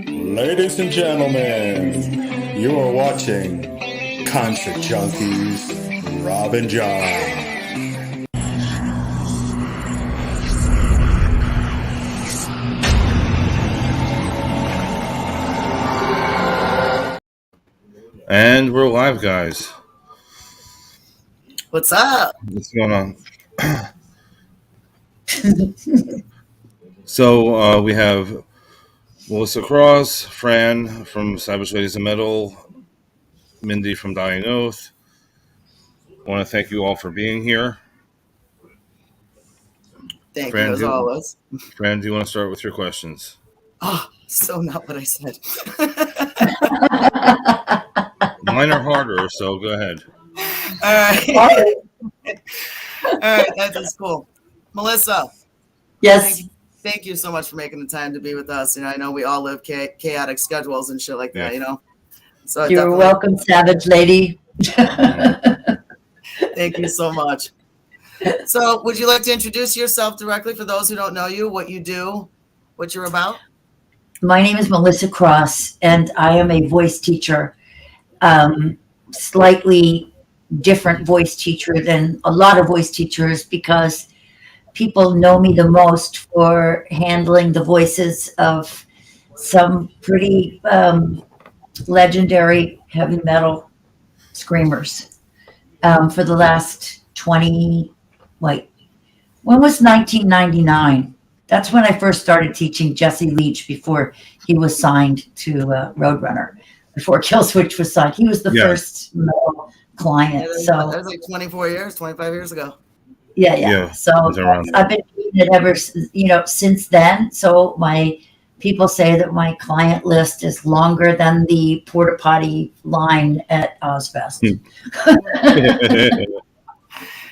Ladies and gentlemen, you are watching Contra Junkies, Rob and John. And we're live, guys. What's up? What's going on? So we have Melissa Cross, Fran from Savage Ladies of Metal, Mindy from Dying Oath. I want to thank you all for being here. Thank you, as always. Fran, do you want to start with your questions? Oh, so not what I said. Mine are harder, so go ahead. All right. All right, that is cool. Melissa. Yes. Thank you so much for making the time to be with us. I know we all live chaotic schedules and shit like that, So you're welcome, Savage Lady. Thank you so much. So would you like to introduce yourself directly for those who don't know you, what you do, what you're about? My name is Melissa Cross, and I am a voice teacher, slightly different voice teacher than a lot of voice teachers because people know me the most for handling the voices of some pretty legendary heavy metal screamers for the last when was 1999? That's when I first started teaching Jesse Leach before he was signed to Roadrunner, before Killswitch was signed. He was the first metal client. That was like 25 years ago. Yeah. So I've been doing it ever, since then. So my people say that my client list is longer than the porta potty line at Ozfest.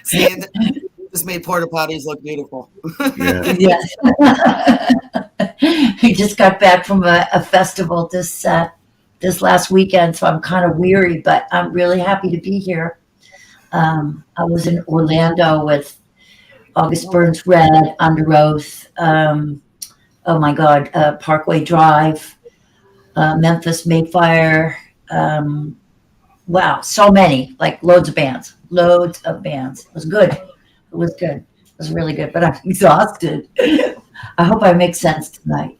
See, just made porta potties look beautiful. Yes. We just got back from a festival this last weekend, so I'm kind of weary, but I'm really happy to be here. I was in Orlando with August Burns Red, Under Oath, Parkway Drive, Memphis Mayfire. Wow, so many, like loads of bands. It was good. It was really good, but I'm exhausted. I hope I make sense tonight.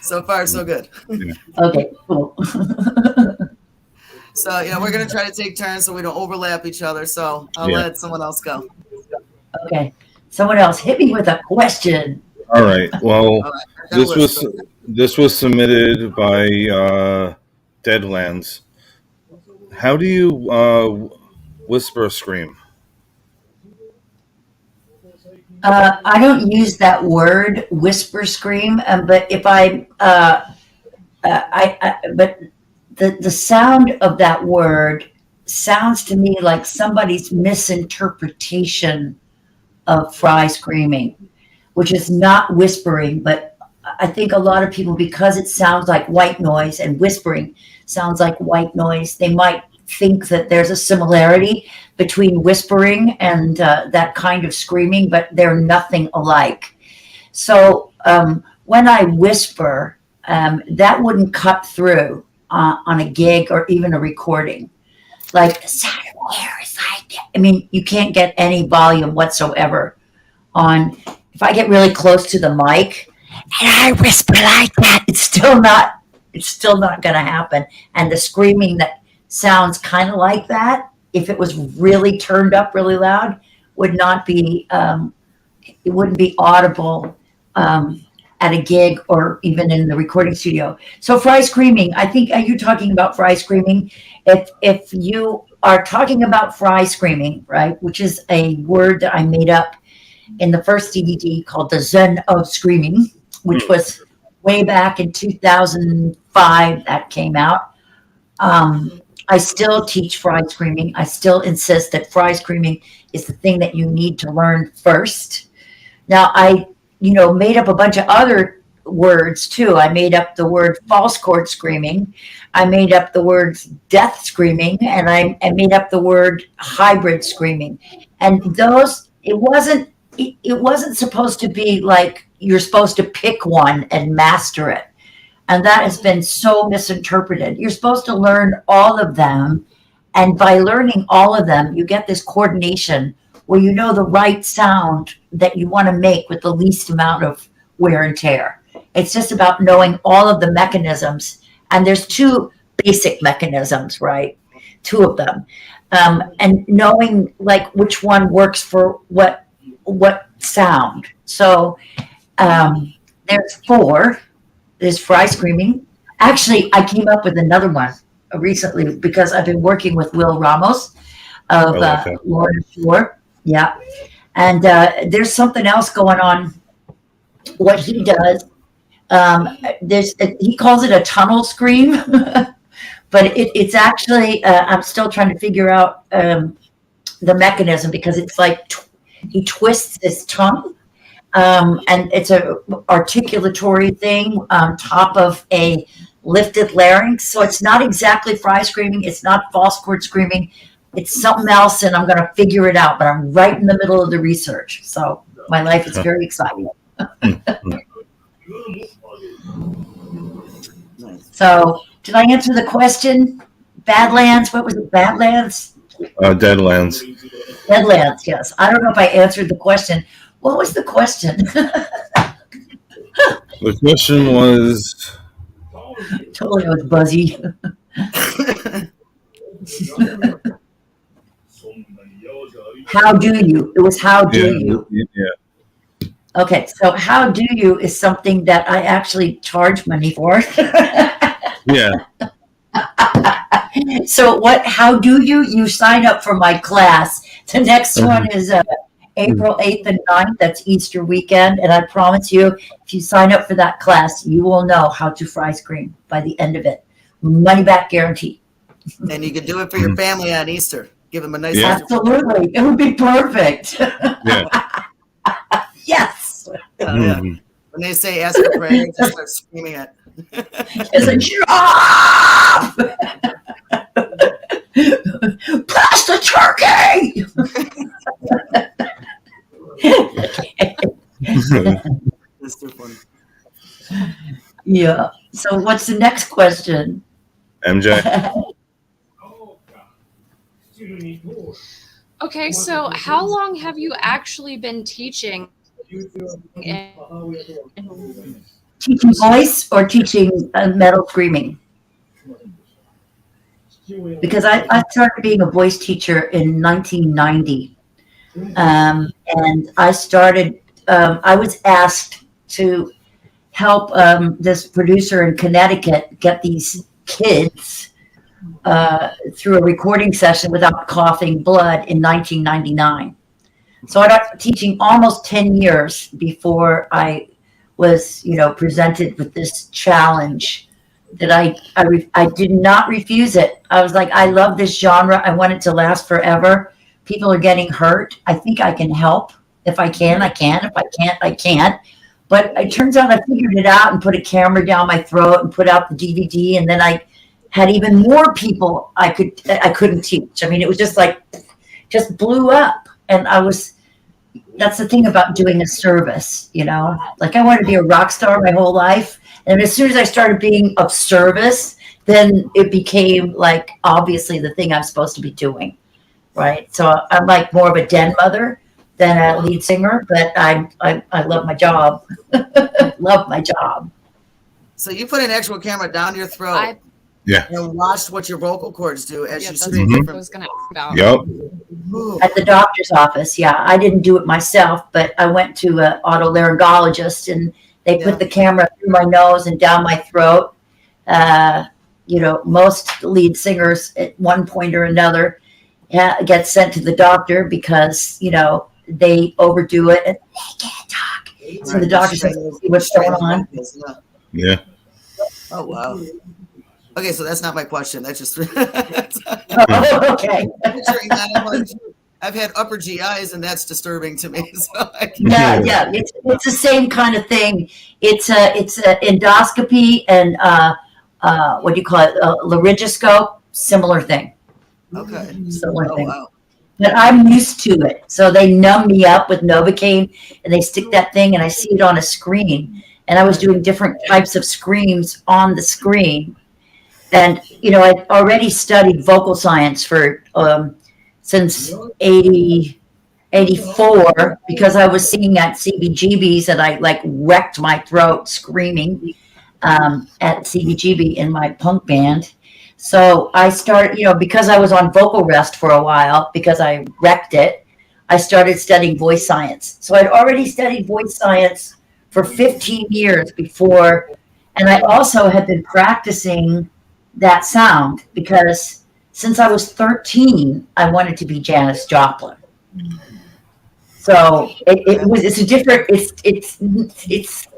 So far, so good. Okay, cool. So, we're going to try to take turns so we don't overlap each other. So I'll let someone else go. Okay. Someone else hit me with a question. All right. Well, this was submitted by Deadlands. How do you whisper scream? I don't use that word, whisper scream, but if but the sound of that word sounds to me like somebody's misinterpretation of fry screaming, which is not whispering, but I think a lot of people, because it sounds like white noise and whispering sounds like white noise, they might think that there's a similarity between whispering and that kind of screaming, but they're nothing alike. So when I whisper, that wouldn't cut through on a gig or even a recording. Like the sound of air is like, you can't get any volume whatsoever on. If I get really close to the mic and I whisper like that, it's still not going to happen. And the screaming that sounds kind of like that, if it was really turned up really loud, would not be it wouldn't be audible at a gig or even in the recording studio. So fry screaming, I think you're talking about fry screaming. If you are talking about fry screaming, right, which is a word that I made up in the first DVD called The Zen of Screaming, which was way back in 2005 that came out. I still teach fry screaming. I still insist that fry screaming is the thing that you need to learn first. Now, I made up a bunch of other words too. I made up the word false chord screaming. I made up the words death screaming, and I made up the word hybrid screaming. And those, it wasn't supposed to be like you're supposed to pick one and master it. And that has been so misinterpreted. You're supposed to learn all of them. And by learning all of them, you get this coordination where you know the right sound that you want to make with the least amount of wear and tear. It's just about knowing all of the mechanisms. And there's two basic mechanisms, right? Two of them. And knowing like which one works for what sound. So there's four. There's fry screaming. Actually, I came up with another one recently because I've been working with Will Ramos of Lord Shore. Yeah. And there's something else going on. What he does, he calls it a tunnel scream, but it's actually, I'm still trying to figure out the mechanism because it's like he twists his tongue. And it's a articulatory thing on top of a lifted larynx. So it's not exactly fry screaming. It's not false chord screaming. It's something else, and I'm going to figure it out. But I'm right in the middle of the research. So my life is very exciting. So did I answer the question? Badlands? What was it? Badlands? Deadlands. Deadlands, yes. I don't know if I answered the question. What was the question? The question was... Totally was buzzy. How do you? It was how do you? Yeah. Okay, so how do you is something that I actually charge money for. Yeah. So how do you? You sign up for my class. The next one is April 8th and 9th. That's Easter weekend. And I promise you, if you sign up for that class, you will know how to fry scream by the end of it. Money back guarantee. And you can do it for your family on Easter. Give them a nice Absolutely. It would be perfect. Yeah. Yes. Yeah. When they say ask for prayer, just start screaming it. It's a job. Pass the turkey. That's too funny. Yeah. So what's the next question? MJ? Okay, so how long have you actually been teaching? Teaching voice or teaching metal screaming? Because I started being a voice teacher in 1990. And I started, I was asked to help this producer in Connecticut get these kids through a recording session without coughing blood in 1999. So I got teaching almost 10 years before I was, presented with this challenge that I did not refuse it. I was like, I love this genre. I want it to last forever. People are getting hurt. I think I can help. If I can, I can. If I can't, I can't. But it turns out I figured it out and put a camera down my throat and put out the DVD. And then I had even more people I couldn't teach. I mean, it was just blew up. And that's the thing about doing a service, like I wanted to be a rock star my whole life. And as soon as I started being of service, then it became like, obviously the thing I'm supposed to be doing. Right. So I'm like more of a den mother than a lead singer, but I love my job. Love my job. So you put an actual camera down your throat. Yeah. And watched what your vocal cords do as you That's scream. what I was going to ask about. Yep. At the doctor's office. Yeah. I didn't do it myself, but I went to an otolaryngologist and they put the camera through my nose and down my throat. Most lead singers at one point or another get sent to the doctor because, they overdo it and they can't talk. So the doctor says, see what's going on. Yeah. Oh, wow. Okay, so that's not my question. That's just. Okay. I've had upper GIs, and that's disturbing to me. So Yeah. It's the same kind of thing. It's a endoscopy and what do you call it? Laryngoscope. Similar thing. Okay. Similar thing. Wow. but I'm used to it. So they numb me up with Novocaine, and they stick that thing, and I see it on a screen. And I was doing different types of screams on the screen. And, I'd already studied vocal science for since 84 because I was singing at CBGB's and I like wrecked my throat screaming at CBGB in my punk band. So I started, because I was on vocal rest for a while because I wrecked it, I started studying voice science. So I'd already studied voice science for 15 years before. And I also had been practicing that sound because since I was 13, I wanted to be Janis Joplin. So it's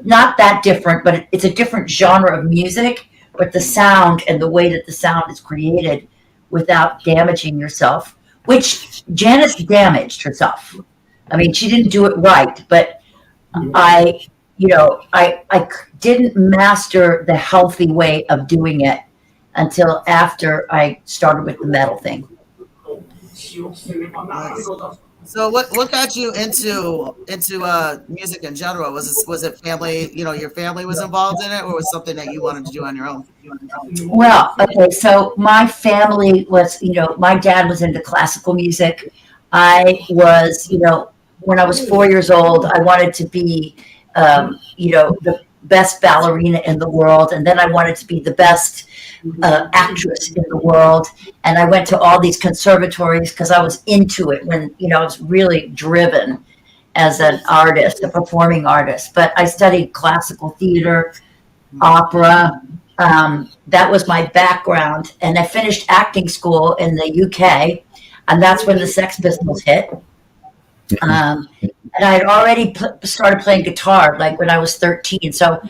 not that different, but it's a different genre of music, but the sound and the way that the sound is created without damaging yourself, which Janis damaged herself. I mean, she didn't do it right, but I didn't master the healthy way of doing it until after I started with the metal thing. So what got you into music in general? Was it family? Your family was involved in it, or was it something that you wanted to do on your own? Well, okay, so my family was, my dad was into classical music. I was, when I was 4 years old, I wanted to be, the best ballerina in the world, and then I wanted to be the best actress in the world. And I went to all these conservatories because I was into it when, I was really driven as an artist, a performing artist. But I studied classical theater, opera. That was my background. And I finished acting school in the UK, and that's when the Sex Pistols hit. And I had already started playing guitar like when I was 13. So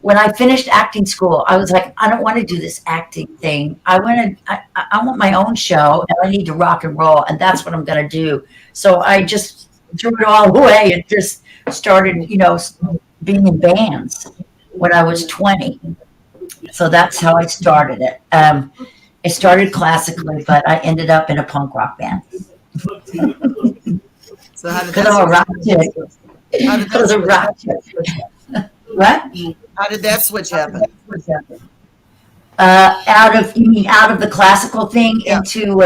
when I finished acting school, I was like, I don't want to do this acting thing. I want my own show, and I need to rock and roll, and that's what I'm going to do. So I just threw it all away and just started, being in bands when I was 20. So that's how I started it. I started classically, but I ended up in a punk rock band. So how did Because I'm a rock chick. Because I'm a rock chick. What? How did that switch happen? Out of the classical thing into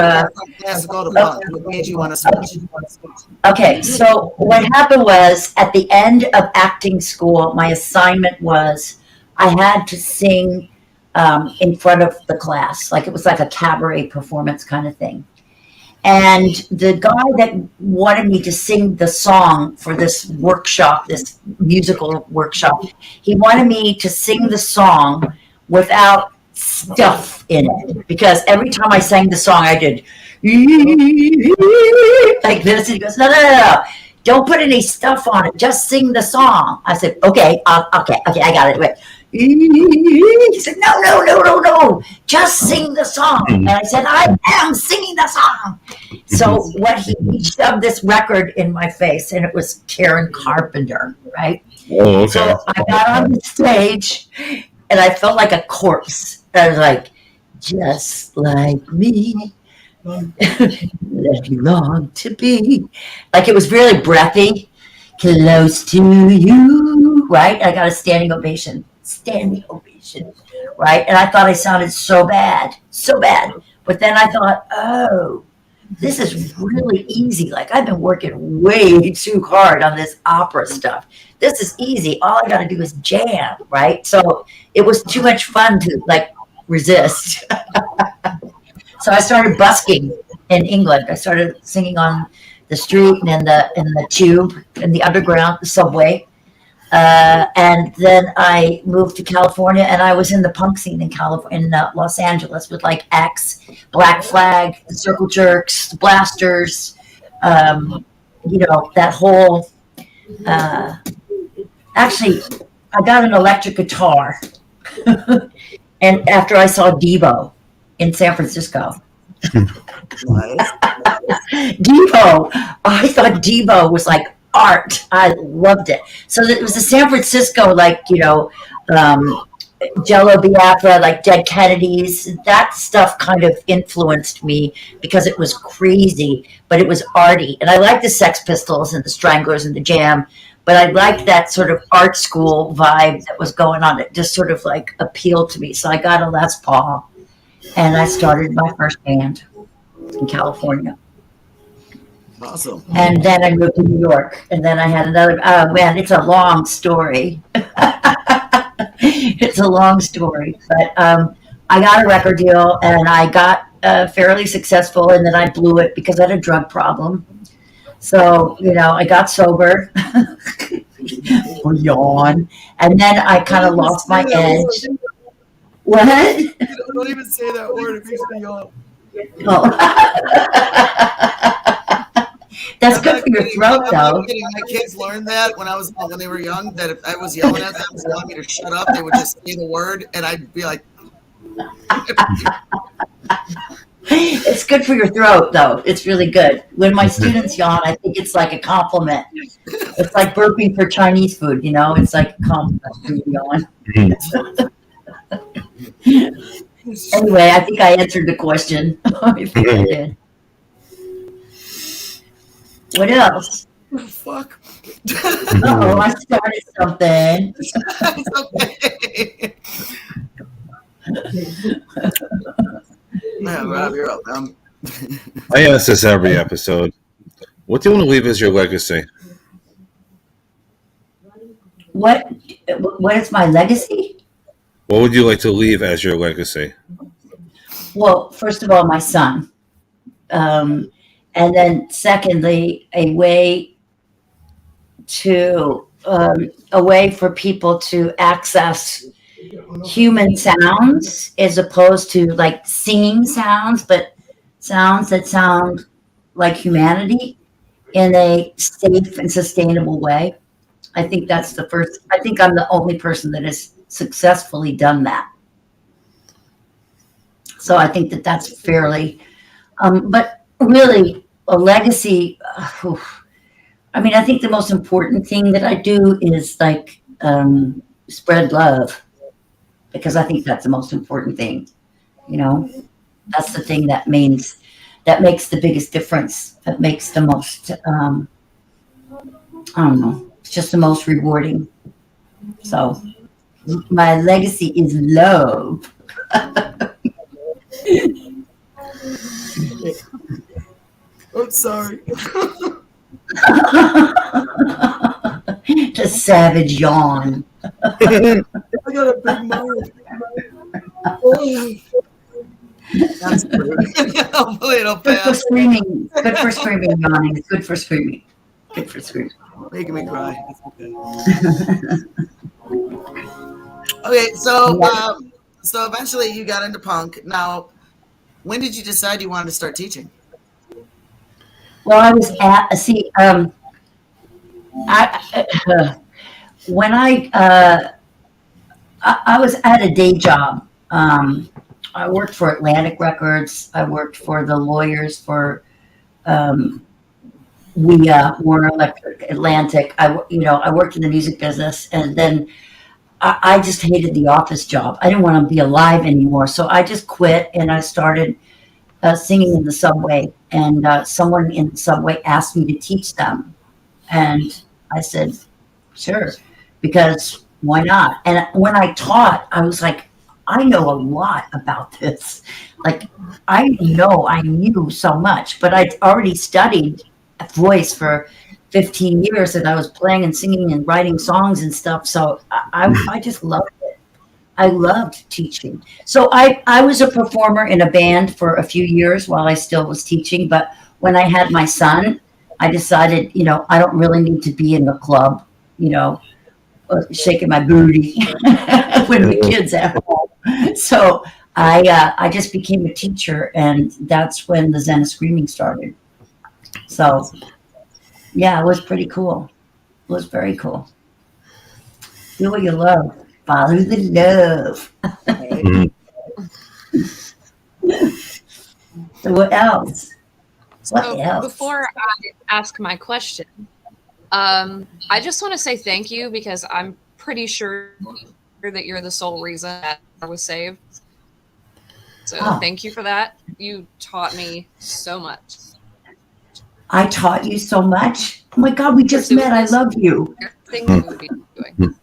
Classical to punk. What made you want to switch? Okay, so what happened was at the end of acting school, my assignment was I had to sing in front of the class. Like it was like a cabaret performance kind of thing. And the guy that wanted me to sing the song for this workshop, this musical workshop, he wanted me to sing the song without stuff in it. Because every time I sang the song, I did like this. And he goes, no. Don't put any stuff on it. Just sing the song. I said, okay, I got it. Wait. He said, no. Just sing the song. And I said, I am singing the song. So he shoved this record in my face, and it was Karen Carpenter, right? Oh, okay. So I got on the stage, and I felt like a corpse. I was like, just like me, that you long to be. Like it was really breathy, close to you, right? I got a standing ovation, right? And I thought I sounded so bad. But then I thought, oh, this is really easy. Like I've been working way too hard on this opera stuff. This is easy. All I got to do is jam, right? So it was too much fun to like resist. So I started busking in England. I started singing on the street and in the tube, in the underground, the subway. And then I moved to California, and I was in the punk scene in Los Angeles with like X, Black Flag, the Circle Jerks, the Blasters, that whole. Actually, I got an electric guitar, and after I saw Devo in San Francisco. Devo, I thought Devo was like art. I loved it. So it was the San Francisco, Jello Biafra, like Dead Kennedys. That stuff kind of influenced me because it was crazy, but it was arty. And I liked the Sex Pistols and the Stranglers and the Jam, but I liked that sort of art school vibe that was going on. It just sort of like appealed to me. So I got a Les Paul and I started my first band in California. Awesome. And then I moved to New York. And then I had another, oh man, it's a long story. It's a long story. But I got a record deal and I got fairly successful. And then I blew it because I had a drug problem. So, I got sober. Yawn. And then I kind of lost my edge. What? Don't even say that word. It makes me yawn. Oh. That's good for your throat, though. My kids learned that when they were young, that if I was yelling at them and telling me to shut up, they would just say the word, and I'd be like. It's good for your throat, though. It's really good. When my students yawn, I think it's like a compliment. It's like burping for Chinese food, It's like a compliment for yawn. Anyway, I think I answered the question. I think I did. What else? Fuck. Oh, I started something. It's okay. Man, Rob, you're up. I ask this every episode. What do you want to leave as your legacy? What is my legacy? What would you like to leave as your legacy? Well, first of all, my son. And then secondly, a way for people to access human sounds as opposed to like singing sounds, but sounds that sound like humanity in a safe and sustainable way. I think that's the first. I think I'm the only person that has successfully done that. So I think that that's fairly, but really a legacy. I think the most important thing that I do is like spread love, because I think that's the most important thing. That's the thing that makes the biggest difference. That makes the most. I don't know. It's just the most rewarding. So my legacy is love. I'm sorry. The savage yawn. I got a big mouth. That's good. Hopefully it'll Good for pass. screaming. Good for screaming, yawning. It's good for screaming. Good for screaming. Making me cry. Okay, so eventually you got into punk. Now, when did you decide you wanted to start teaching? Well, I was when I was at a day job. I worked for Atlantic Records. I worked for the lawyers for Warner Electric, Atlantic. I worked in the music business, and then I just hated the office job. I didn't want to be alive anymore, so I just quit and I started singing in the subway. And someone in the subway asked me to teach them, and I said, "Sure," because why not? And when I taught, I was like, I know a lot about this. Like, I knew so much, but I'd already studied voice for 15 years and I was playing and singing and writing songs and stuff. So I just loved it. I loved teaching. So I was a performer in a band for a few years while I still was teaching. But when I had my son, I decided, I don't really need to be in the club, shaking my booty when the kids at home. So I just became a teacher, and that's when the Zen of Screaming started. So yeah, it was pretty cool. It was very cool. Do what you love. Follow the love. So what else? Before I ask my question, I just want to say thank you, because I'm pretty sure that you're the sole reason that I was saved. So Oh. thank you for that. You taught me so much. I taught you so much. Oh my God, we just met. I love you. Things we would be doing.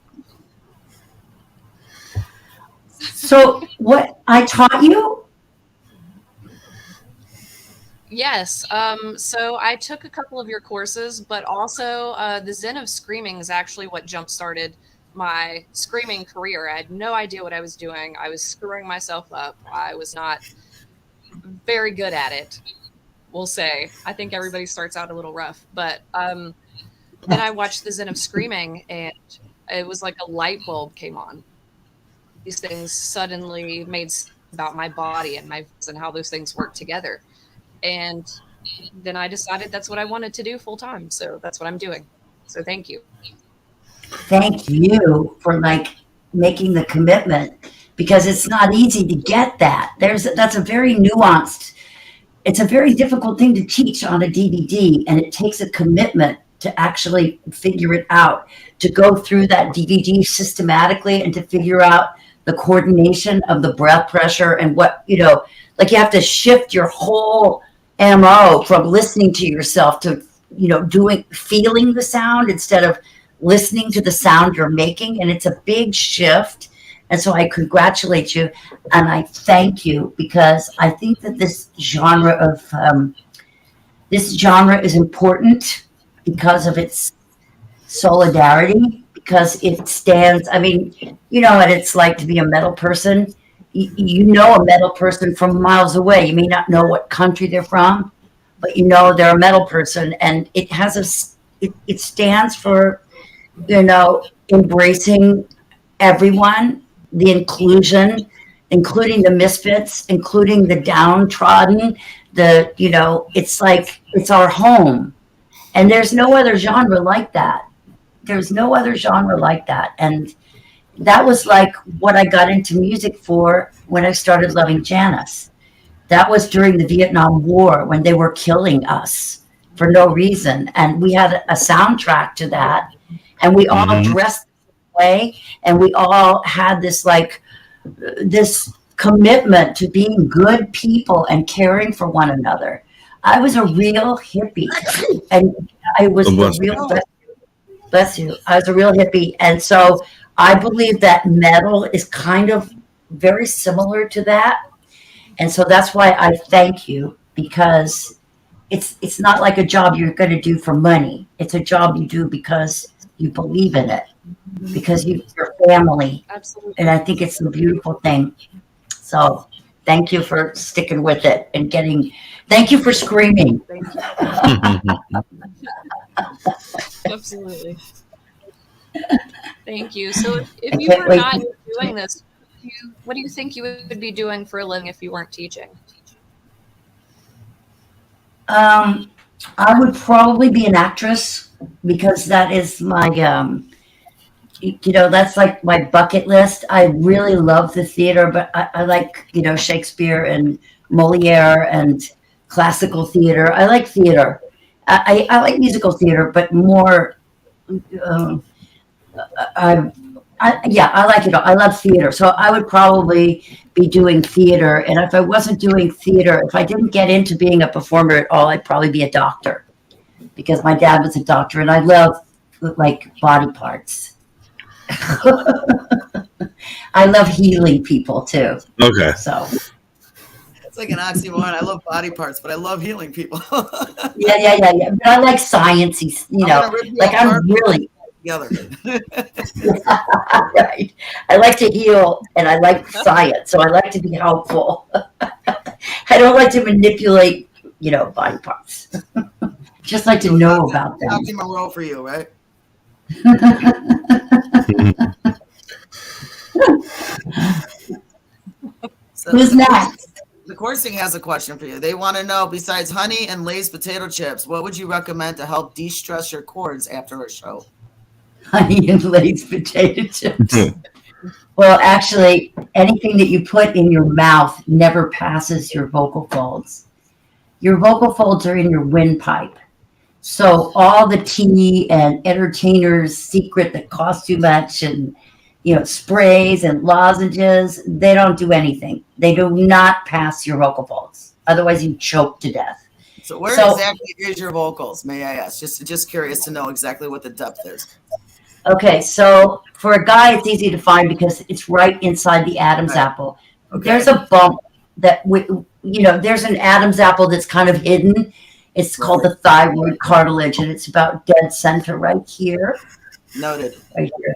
So what I taught you? Yes. So I took a couple of your courses, but also the Zen of Screaming is actually what jump-started my screaming career. I had no idea what I was doing. I was screwing myself up. I was not very good at it, we'll say. I think everybody starts out a little rough. But then I watched the Zen of Screaming, and it was like a light bulb came on. These things suddenly made sense about my body and my and how those things work together. And then I decided that's what I wanted to do full time. So that's what I'm doing. So thank you. Thank you for like making the commitment, because it's not easy to get that. That's a very nuanced, it's a very difficult thing to teach on a DVD, and it takes a commitment to actually figure it out, to go through that DVD systematically and to figure out the coordination of the breath pressure and what, like you have to shift your whole MO from listening to yourself to, feeling the sound instead of listening to the sound you're making. And it's a big shift. And so I congratulate you and I thank you, because I think that this genre is important because of its solidarity, because it stands, you know what it's like to be a metal person. You know a metal person from miles away. You may not know what country they're from, but they're a metal person, and it has it stands for, embracing everyone, the inclusion, including the misfits, including the downtrodden, it's like, it's our home. And there's no other genre like that. There's no other genre like that. And that was like what I got into music for when I started loving Janis. That was during the Vietnam War, when they were killing us for no reason. And we had a soundtrack to that. And we all dressed the way. And we all had this commitment to being good people and caring for one another. I was a real hippie. And I was bless you. I was a real hippie. And so I believe that metal is kind of very similar to that. And so that's why I thank you, because it's not like a job you're going to do for money. It's a job you do because you believe in it, because your family. Absolutely. And I think it's a beautiful thing. So thank you for sticking with it and thank you for screaming. Thank you. Absolutely. Thank you. So if you were not doing this, what do you think you would be doing for a living if you weren't teaching? I would probably be an actress, because that is my, that's like my bucket list. I really love the theater, but I like, Shakespeare and Moliere and classical theater. I like theater. I like musical theater, but more, I like it. I love theater. So I would probably be doing theater. And if I wasn't doing theater, if I didn't get into being a performer at all, I'd probably be a doctor, because my dad was a doctor and I love like body parts. I love healing people too. Okay. So It's like an oxymoron. I love body parts, but I love healing people. yeah. But I like sciencey, like I'm really together. right. I like to heal and I like science, so I like to be helpful. I don't like to manipulate, body parts. Just like to know about them. Oxymoron for you, right? So who's next? The coursing has a question for you. They want to know, besides honey and Lay's potato chips, what would you recommend to help de-stress your cords after a show? Honey and Lay's potato chips. Well, actually, anything that you put in your mouth never passes your vocal folds. Your vocal folds are in your windpipe. So all the tea and entertainer's secret that costs too much and sprays and lozenges. They don't do anything. They do not pass your vocal folds. Otherwise, you choke to death. So where exactly is your vocals, may I ask? Just curious to know exactly what the depth is. Okay, so for a guy, it's easy to find because it's right inside the Adam's apple. Okay. There's a bump that, there's an Adam's apple that's kind of hidden. It's called the thyroid cartilage, and it's about dead center right here. Noted. Right here.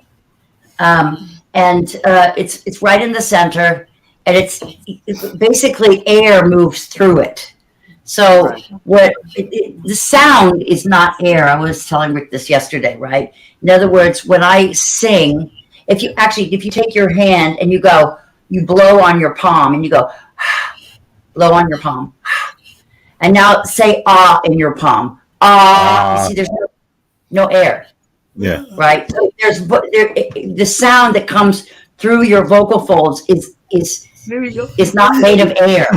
It's right in the center, and it's basically air moves through it. So the sound is not air. I was telling Rick this yesterday, right? In other words, when I sing, if you take your hand and you blow on your palm and you go, blow on your palm. And now say ah in your palm. Ah. You see, there's no air. Yeah. Right. So the sound that comes through your vocal folds is not made of air.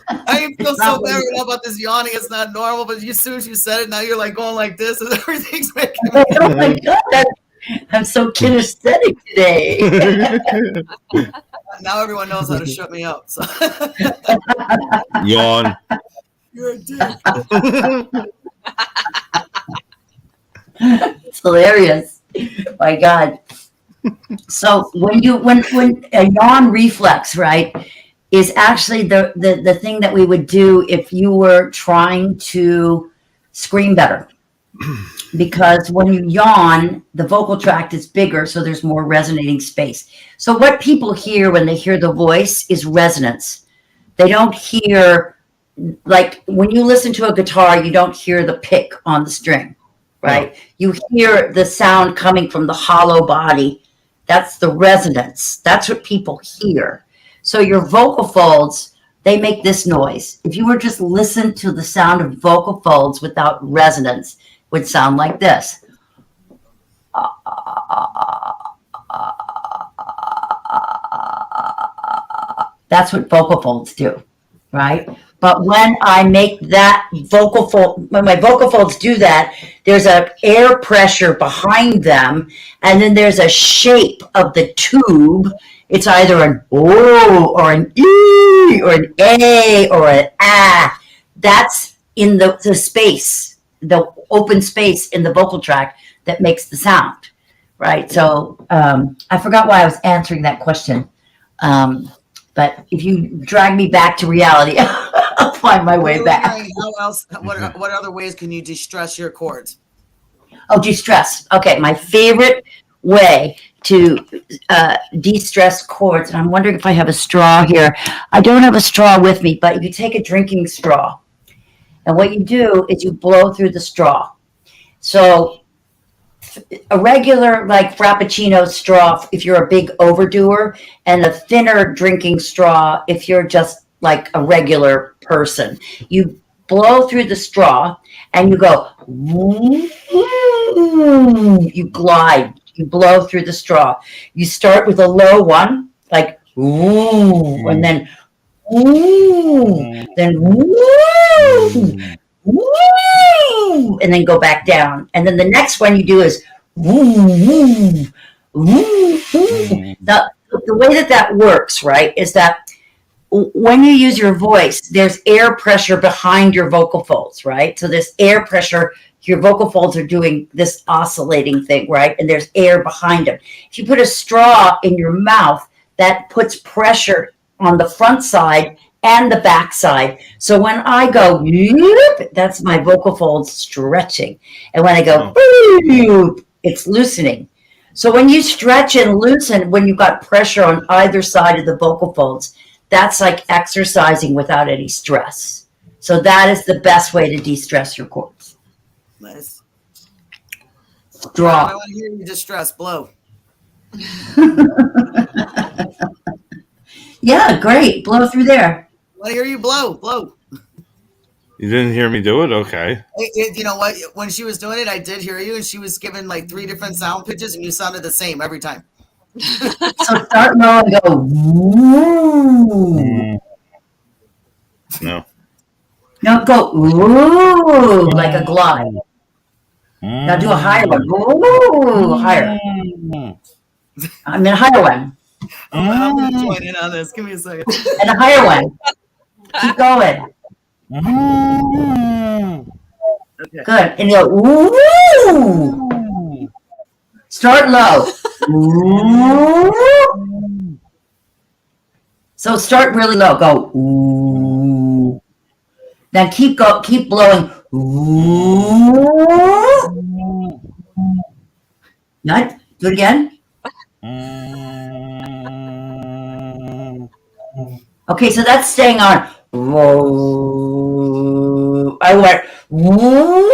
I feel so bad right now about this yawning. It's not normal, but as soon as you said it, now you're like going like this, and everything's making me. Oh my God, I'm so kinesthetic today. Now everyone knows how to shut me up. So. Yawn. You're a dick. It's hilarious. My God. So when a yawn reflex, right, is actually the thing that we would do if you were trying to scream better. Because when you yawn, the vocal tract is bigger, so there's more resonating space. So what people hear when they hear the voice is resonance. They don't hear, like when you listen to a guitar, you don't hear the pick on the string, right? No. You hear the sound coming from the hollow body. That's the resonance. That's what people hear. So your vocal folds, they make this noise. If you were just listen to the sound of vocal folds without resonance, it would sound like this. That's what vocal folds do, right? But when I make that vocal fold, when my vocal folds do that, there's an air pressure behind them, and then there's a shape of the tube. It's either an O or an E or an A or an ah. That's in the space, the open space in the vocal tract that makes the sound, right? So I forgot why I was answering that question. But if you drag me back to reality, I'll find my way back. How else? What other ways can you de-stress your chords? Oh, de-stress. Okay, my favorite way to de-stress chords, and I'm wondering if I have a straw here. I don't have a straw with me, but you take a drinking straw, and what you do is you blow through the straw. So a regular like Frappuccino straw if you're a big overdoer, and a thinner drinking straw if you're just like a regular person. You blow through the straw and you go, you glide, you blow through the straw. You start with a low one, like, and then, and then go back down. And then the next one you do is, now, the way that works, right, is that when you use your voice, there's air pressure behind your vocal folds, right? So this air pressure, your vocal folds are doing this oscillating thing, right? And there's air behind them. If you put a straw in your mouth, that puts pressure on the front side and the back side. So when I go, that's my vocal folds stretching. And when I go, it's loosening. So when you stretch and loosen, when you've got pressure on either side of the vocal folds, that's like exercising without any stress. So that is the best way to de-stress your chords. Nice. Draw. I want to hear you distress. Blow. Yeah, great. Blow through there. I want to hear you blow. Blow. You didn't hear me do it? Okay. You know what? When she was doing it, I did hear you, and she was given like 3 different sound pitches, and you sounded the same every time. So start low and go, woo. No. No, go, woo, like a glide. Now do a higher one. Woo, higher. I'm in a higher one. I'm going to join in on this. Give me a second. And a higher one. Keep going. Okay. Good. And you go, ooh. Start low. Ooh. So start really low. Go, ooh. Then keep blowing. Ooh. Not. Do it again. Okay, so that's staying on. Whoa. I went, woo.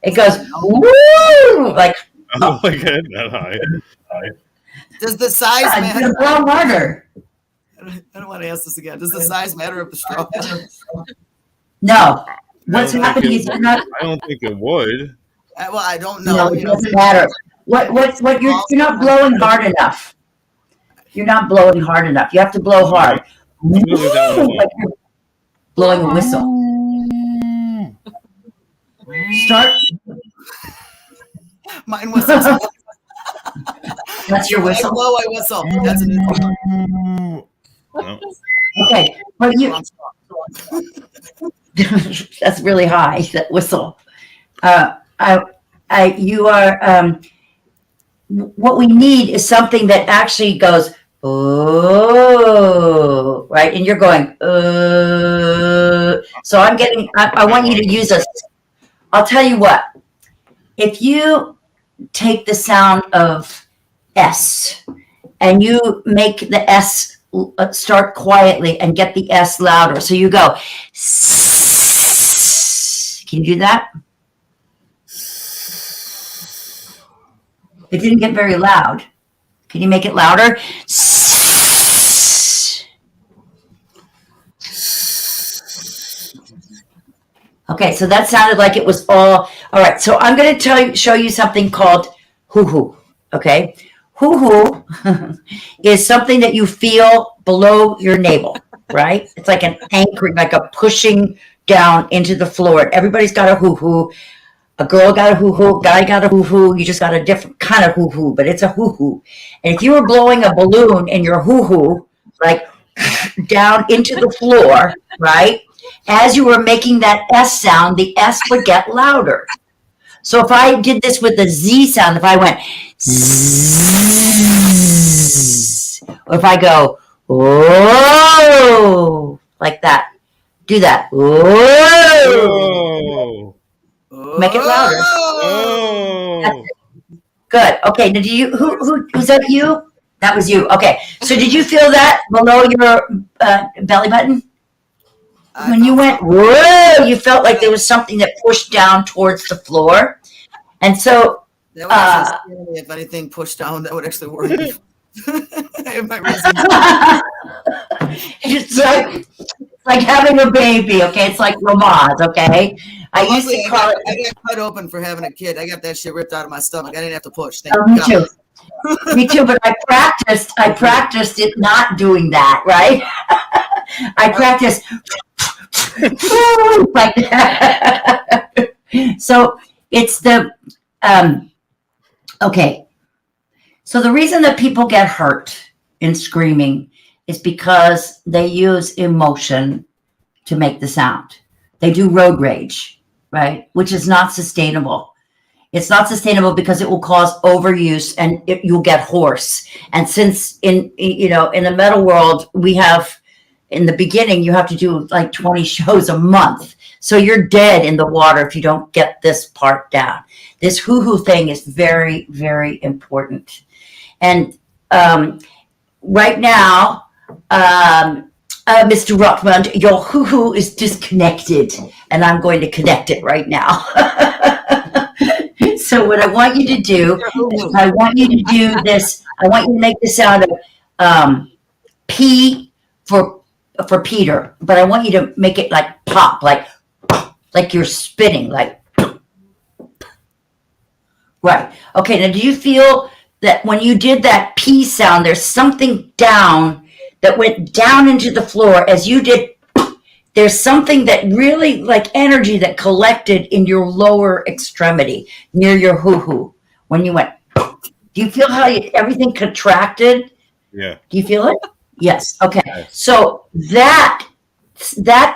It goes, woo. Like, I don't like it that high. Does the size I'm matter? going to blow harder. I don't want to ask this again. Does the size matter of the straw? No. What's happening is you're not. I don't think it would. Well, I don't know. No, it doesn't matter. What you're not blowing hard enough. You're not blowing hard enough. You have to blow hard. Like you're blowing a whistle. Start. Mine whistles. That's your When I whistle. blow, I whistle. That's a new No. Okay, but you. That's really high. That whistle. You are. What we need is something that actually goes, oh, right? And you're going, So I'm getting, I want you to use a, I'll tell you what, if you take the sound of S and you make the S start quietly and get the S louder. So you go, can you do that? It didn't get very loud. Can you make it louder? Okay, so that sounded like it was all right. So I'm going to show you something called hoo-hoo. Okay, hoo-hoo is something that you feel below your navel, right? It's like an anchoring, like a pushing down into the floor. Everybody's got a hoo-hoo. A girl got a hoo-hoo, guy got a hoo-hoo, you just got a different kind of hoo-hoo, but it's a hoo-hoo. And if you were blowing a balloon in your hoo-hoo, like down into the floor, right? As you were making that S sound, the S would get louder. So if I did this with the Z sound, if I went zzz, or if I go, oh, like that, do that, oh. Make it louder. Oh. Good. Okay. Did you? Who was that? You? That was you. Okay. So did you feel that below your belly button? When you went whoa, you felt like there was something that pushed down towards the floor, and so that would actually scare me. If anything pushed down, that would actually worry me. I have my reasons. It's like having a baby. Okay, it's like Lamaze. Okay. I used to call it. I got cut open for having a kid. I got that shit ripped out of my stomach. I didn't have to push. Me too. Me too. But I practiced it not doing that. Right. I practiced like that. So it's the okay. So the reason that people get hurt in screaming is because they use emotion to make the sound. They do road rage, right? Which is not sustainable. It's not sustainable because it will cause overuse and you'll get hoarse. And since in the metal world, we have, in the beginning, you have to do like 20 shows a month. So you're dead in the water if you don't get this part down. This hoo-hoo thing is very, very important. And right now, Mr. Rockmund, your hoo-hoo is disconnected, and I'm going to connect it right now. So what I want you to do, I want you to do this. I want you to make the sound of P for Peter, but I want you to make it like pop, like you're spinning, like right. Okay, now do you feel that when you did that P sound, there's something down that went down into the floor as you did? There's something that really, like energy that collected in your lower extremity near your hoo-hoo when you went. Do you feel how everything contracted? Yeah. Do you feel it? Yes. Okay. Yes. So that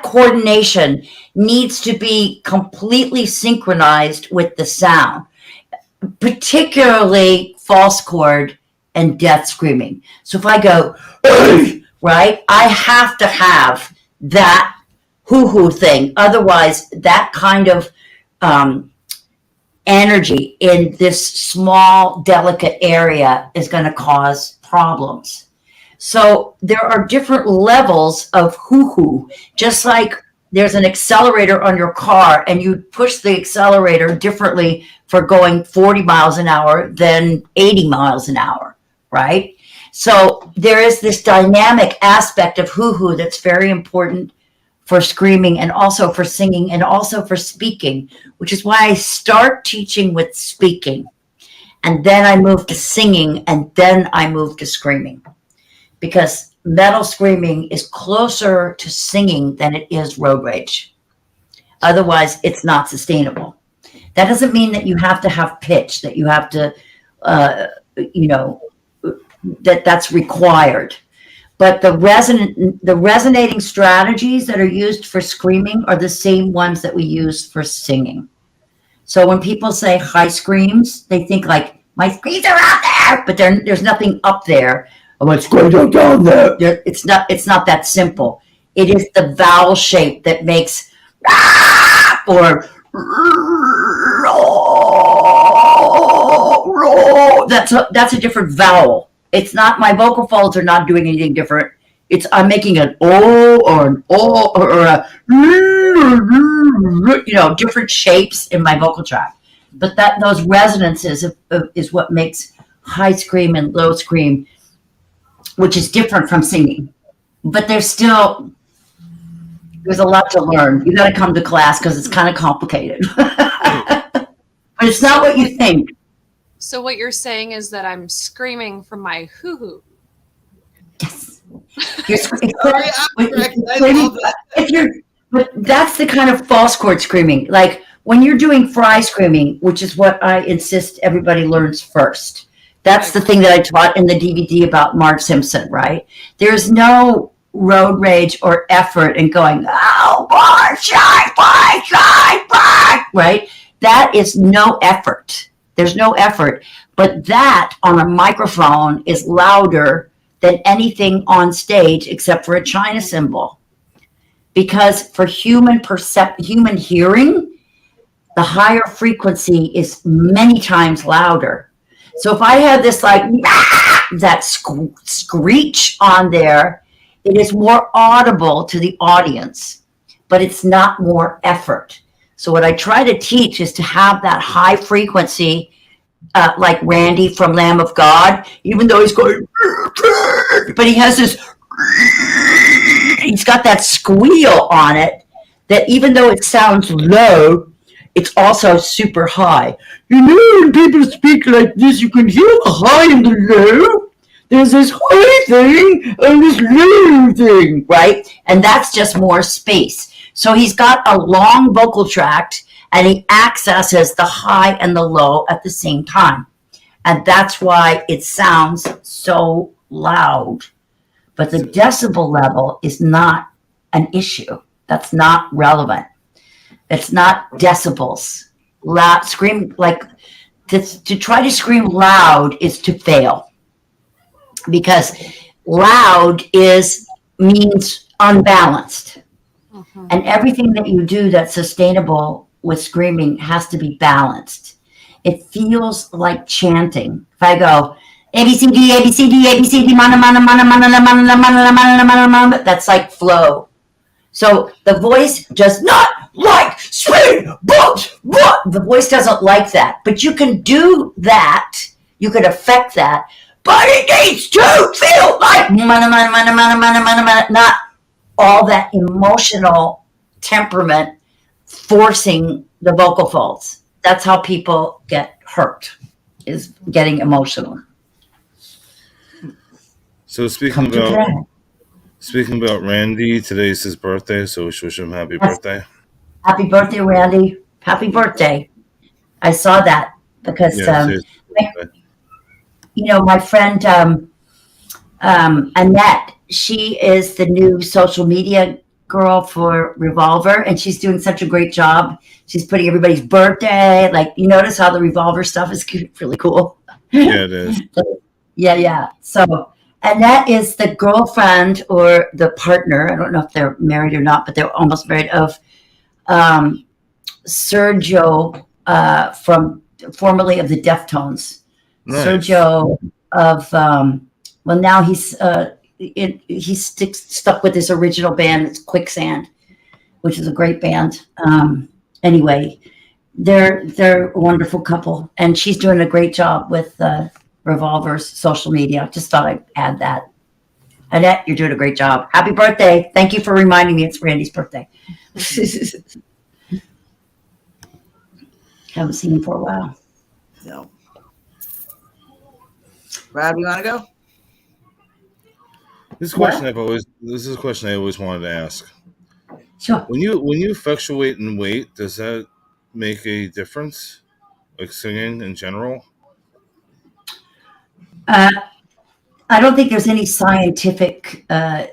coordination needs to be completely synchronized with the sound, particularly false chord and death screaming. So if I go, right, I have to have that hoo-hoo thing. Otherwise, that kind of energy in this small, delicate area is going to cause problems. So there are different levels of hoo-hoo, just like there's an accelerator on your car and you push the accelerator differently for going 40 miles an hour than 80 miles an hour, right? So there is this dynamic aspect of hoo-hoo that's very important for screaming and also for singing and also for speaking, which is why I start teaching with speaking. And then I move to singing and then I move to screaming. Because metal screaming is closer to singing than it is road rage. Otherwise, it's not sustainable. That doesn't mean that you have to have pitch, that you have to, that's required. But the resonating strategies that are used for screaming are the same ones that we use for singing. So when people say high screams, they think like, my screams are out there, but there's nothing up there. What's going on down there? It's not that simple. It is the vowel shape that makes or that's a different vowel. It's not, my vocal folds are not doing anything different. I'm making an O or an O or a different shapes in my vocal tract. But those resonances is what makes high scream and low scream, which is different from singing. But there's a lot to learn. You got to come to class because it's kind of complicated. But it's not what you think. So what you're saying is that I'm screaming from my hoo-hoo. Yes. But that's the kind of false chord screaming. Like when you're doing fry screaming, which is what I insist everybody learns first. That's the thing that I taught in the DVD about Marge Simpson, right? There's no road rage or effort in going, oh, right? That is no effort. There's no effort. But that on a microphone is louder than anything on stage except for a china cymbal. Because for human hearing, the higher frequency is many times louder. So if I have this like that screech on there, it is more audible to the audience, but it's not more effort. So what I try to teach is to have that high frequency, like Randy from Lamb of God, even though he's going, but he has this, he's got that squeal on it that even though it sounds low, it's also super high. You know, when people speak like this, you can hear the high and the low. There's this high thing and this low thing, right? And that's just more space. So he's got a long vocal tract and he accesses the high and the low at the same time. And that's why it sounds so loud. But the decibel level is not an issue. That's not relevant. It's not decibels. Loud scream, like to try to scream loud is to fail, because loud means unbalanced, and everything that you do that's sustainable with screaming has to be balanced. It feels like chanting. If I go A B C D A B C D A B C D, mana mana mana mana mana mana mana mana mana, that's like flow. So the voice does not like scream, but the voice doesn't like that. But you can do that. You can affect that. But it needs to feel like not all that emotional temperament forcing the vocal folds. That's how people get hurt, is getting emotional. So speaking about Randy, today's his birthday, so we should wish him happy birthday. Happy birthday, Randy. Happy birthday. I saw that because my friend Annette, she is the new social media girl for Revolver, and she's doing such a great job. She's putting everybody's birthday. Like, you notice how the Revolver stuff is really cool. Yeah, it is. Yeah. So, and that is the girlfriend or the partner. I don't know if they're married or not, but they're almost married, of Sergio, from formerly of the Deftones. Nice. Sergio of well, now he's stuck with his original band. It's Quicksand, which is a great band. Anyway, they're a wonderful couple, and she's doing a great job with Revolver's social media. Just thought I'd add that. Annette, you're doing a great job. Happy birthday! Thank you for reminding me it's Randy's birthday. Haven't seen him for a while. No. Rob, you want to go? This is a question I always wanted to ask. Sure. When you fluctuate in weight, does that make a difference? Like singing in general? I don't think there's any scientific data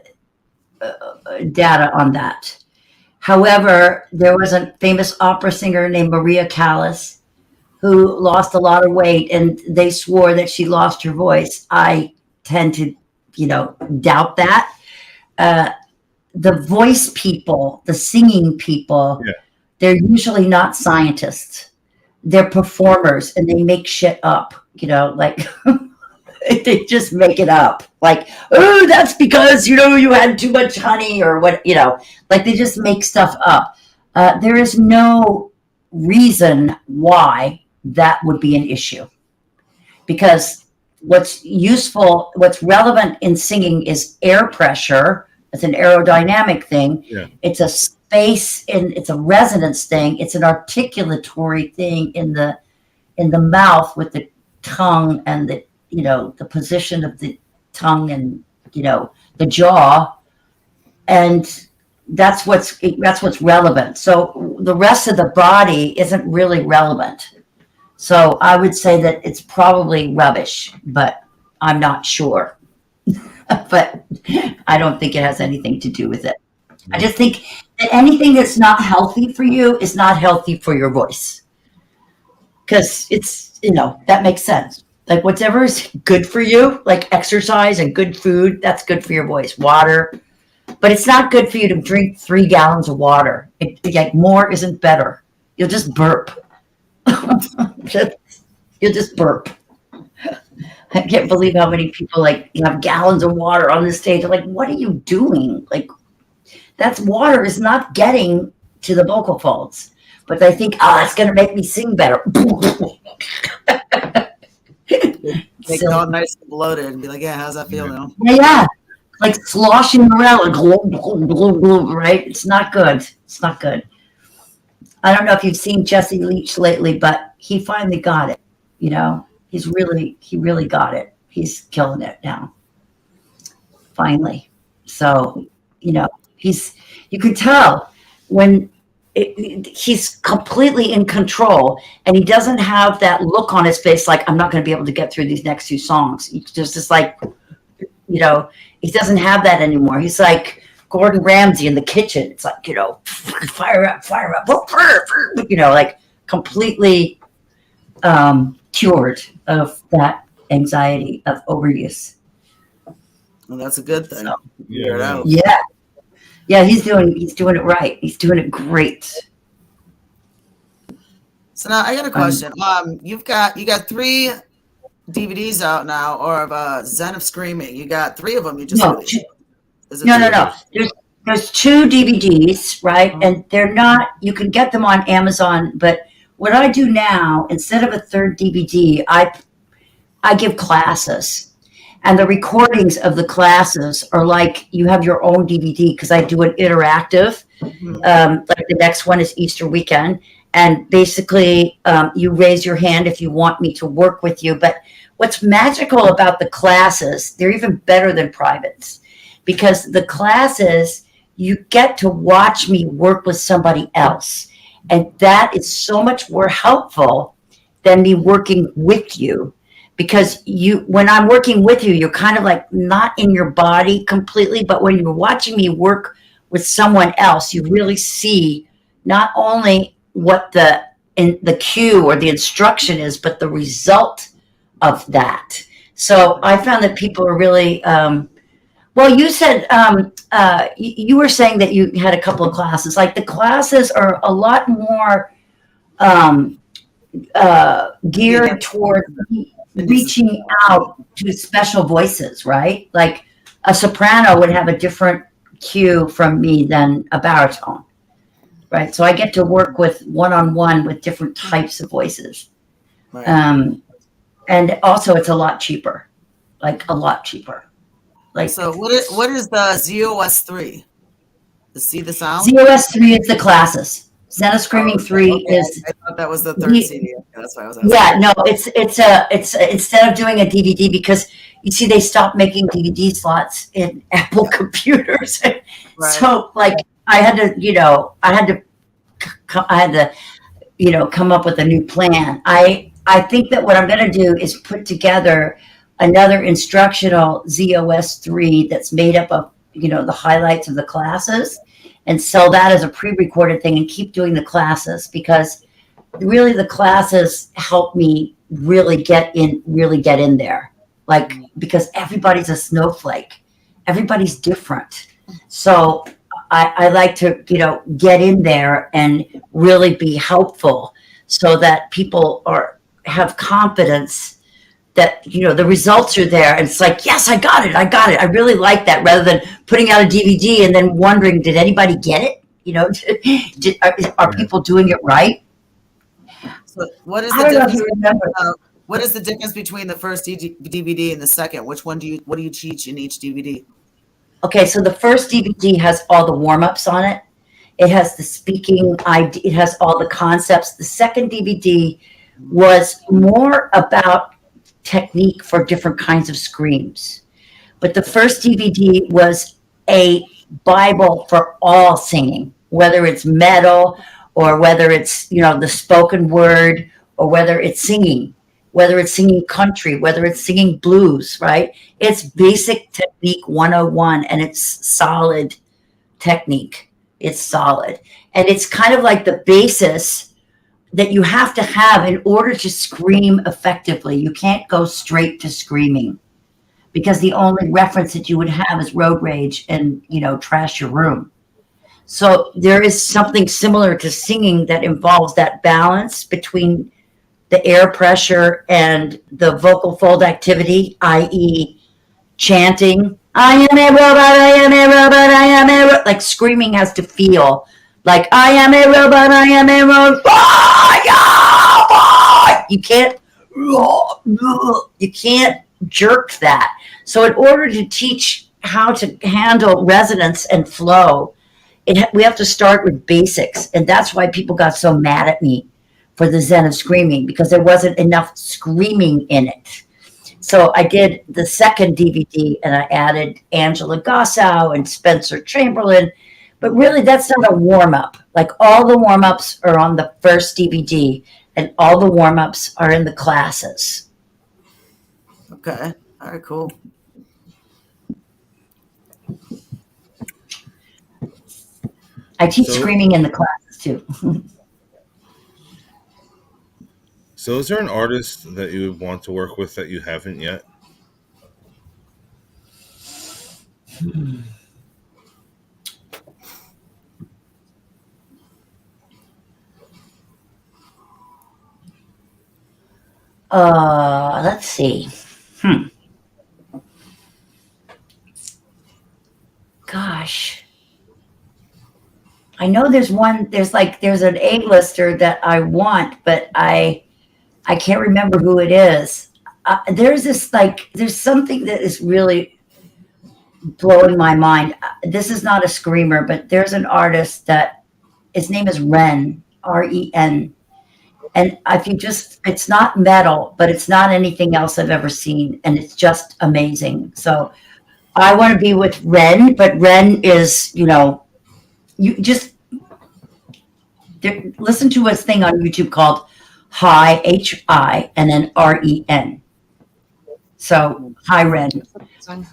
on that. However, there was a famous opera singer named Maria Callas who lost a lot of weight, and they swore that she lost her voice. I tend to, doubt that. The voice people, the singing people, they're usually not scientists. They're performers, and they make shit up, like they just make it up. Like, oh, that's because, you had too much honey, or what, like they just make stuff up. There is no reason why that would be an issue, because what's relevant in singing is air pressure. It's an aerodynamic thing. Yeah. It's a space, and it's a resonance thing. It's an articulatory thing in the mouth, with the tongue and the position of the tongue and the jaw, and that's what's relevant. So the rest of the body isn't really relevant. So I would say that it's probably rubbish, but I'm not sure. But I don't think it has anything to do with it. I just think that anything that's not healthy for you is not healthy for your voice, because it's that makes sense. Like, whatever is good for you, like exercise and good food, that's good for your voice. Water, but it's not good for you to drink 3 gallons of water. Like, more isn't better. You'll just burp. You'll just burp. I can't believe how many people have gallons of water on the stage. I'm like, what are you doing? Like, that's water is not getting to the vocal folds. But they think, it's going to make me sing better. Make it all nice and bloated and be like, yeah, how's that feel now? Yeah. Like sloshing around, like, glug, glug, glug, glug, right? It's not good. It's not good. I don't know if you've seen Jesse Leach lately, but he finally got it. He really got it. He's killing it now. Finally. So, you can tell when he's completely in control, and he doesn't have that look on his face like, I'm not going to be able to get through these next 2 songs. He's just like, he doesn't have that anymore. He's like Gordon Ramsay in the kitchen. It's like, fire up, like completely cured of that anxiety of overuse. Well, that's a good thing. So, yeah. Yeah, he's doing it right. He's doing it great. So now I got a question. You got 3 DVDs out now, or of Zen of Screaming. You got 3 of them. You just released. No. There's 2 DVDs, right? And they're not. You can get them on Amazon. But what I do now, instead of a 3rd DVD, I give classes. And the recordings of the classes are like you have your own DVD, because I do an interactive. Like the next one is Easter weekend. And basically, you raise your hand if you want me to work with you. But what's magical about the classes, they're even better than privates. Because the classes, you get to watch me work with somebody else. And that is so much more helpful than me working with you. because when I'm working with you, you're kind of like not in your body completely, but when you're watching me work with someone else, you really see not only what the cue or the instruction is, but the result of that. So I found that people are really, well, you said, you were saying that you had a couple of classes. Like the classes are a lot more um, geared toward reaching out to special voices, right? Like a soprano would have a different cue from me than a baritone, right? So I get to work with one-on-one with different types of voices. Right. And also it's a lot cheaper, like a lot cheaper. Like, so what is the ZOS3? To see the sound? ZOS3 is the classes. Zen of Screaming 3 is. I thought that was the third CD. That's why I was asking. Yeah, no, it's instead of doing a DVD, because you see they stopped making DVD slots in Apple computers. Right. So like I had to come up with a new plan. I think that what I'm going to do is put together another instructional ZOS3 that's made up of the highlights of the classes, and sell that as a pre-recorded thing and keep doing the classes, because really the classes help me really get in there, like, because everybody's a snowflake, everybody's different. So I like to get in there and really be helpful, so that people have confidence that the results are there, and it's like, yes, I got it, I really like that, rather than putting out a DVD and then wondering, did anybody get it? Are people doing it right? So what is I don't know if you remember. what is the difference between the first DVD and the second? What do you teach in each DVD? Okay, so the first DVD has all the warm-ups on it. It has the speaking, it has all the concepts. The second DVD was more about technique for different kinds of screams. But the first DVD was a Bible for all singing, whether it's metal or whether it's, the spoken word, or whether it's singing country, whether it's singing blues, right? It's basic technique 101, and it's solid technique. It's solid. And it's kind of like the basis that you have to have in order to scream effectively. You can't go straight to screaming, because the only reference that you would have is road rage and, trash your room. So there is something similar to singing that involves that balance between the air pressure and the vocal fold activity, i.e. chanting, I am a robot, I am a robot, I am a robot. Like screaming has to feel like, I am a robot, I am a robot. You can't jerk that. So in order to teach how to handle resonance and flow, we have to start with basics. And that's why people got so mad at me for the Zen of Screaming, because there wasn't enough screaming in it. So I did the second DVD, and I added Angela Gossow and Spencer Chamberlain. But really, that's not a warm-up. Like, all the warm-ups are on the first DVD, and all the warm-ups are in the classes. Okay. All right, cool. I teach screaming in the classes, too. So is there an artist that you would want to work with that you haven't yet? Let's see. Gosh. I know there's an A-lister that I want, but I can't remember who it is. There's something that is really blowing my mind. This is not a screamer, but there's an artist that his name is Ren, R-E-N. And it's not metal, but it's not anything else I've ever seen. And it's just amazing. So I want to be with Ren, but Ren is, you just listen to his thing on YouTube called Hi, H-I, and then R-E-N. So high red. So,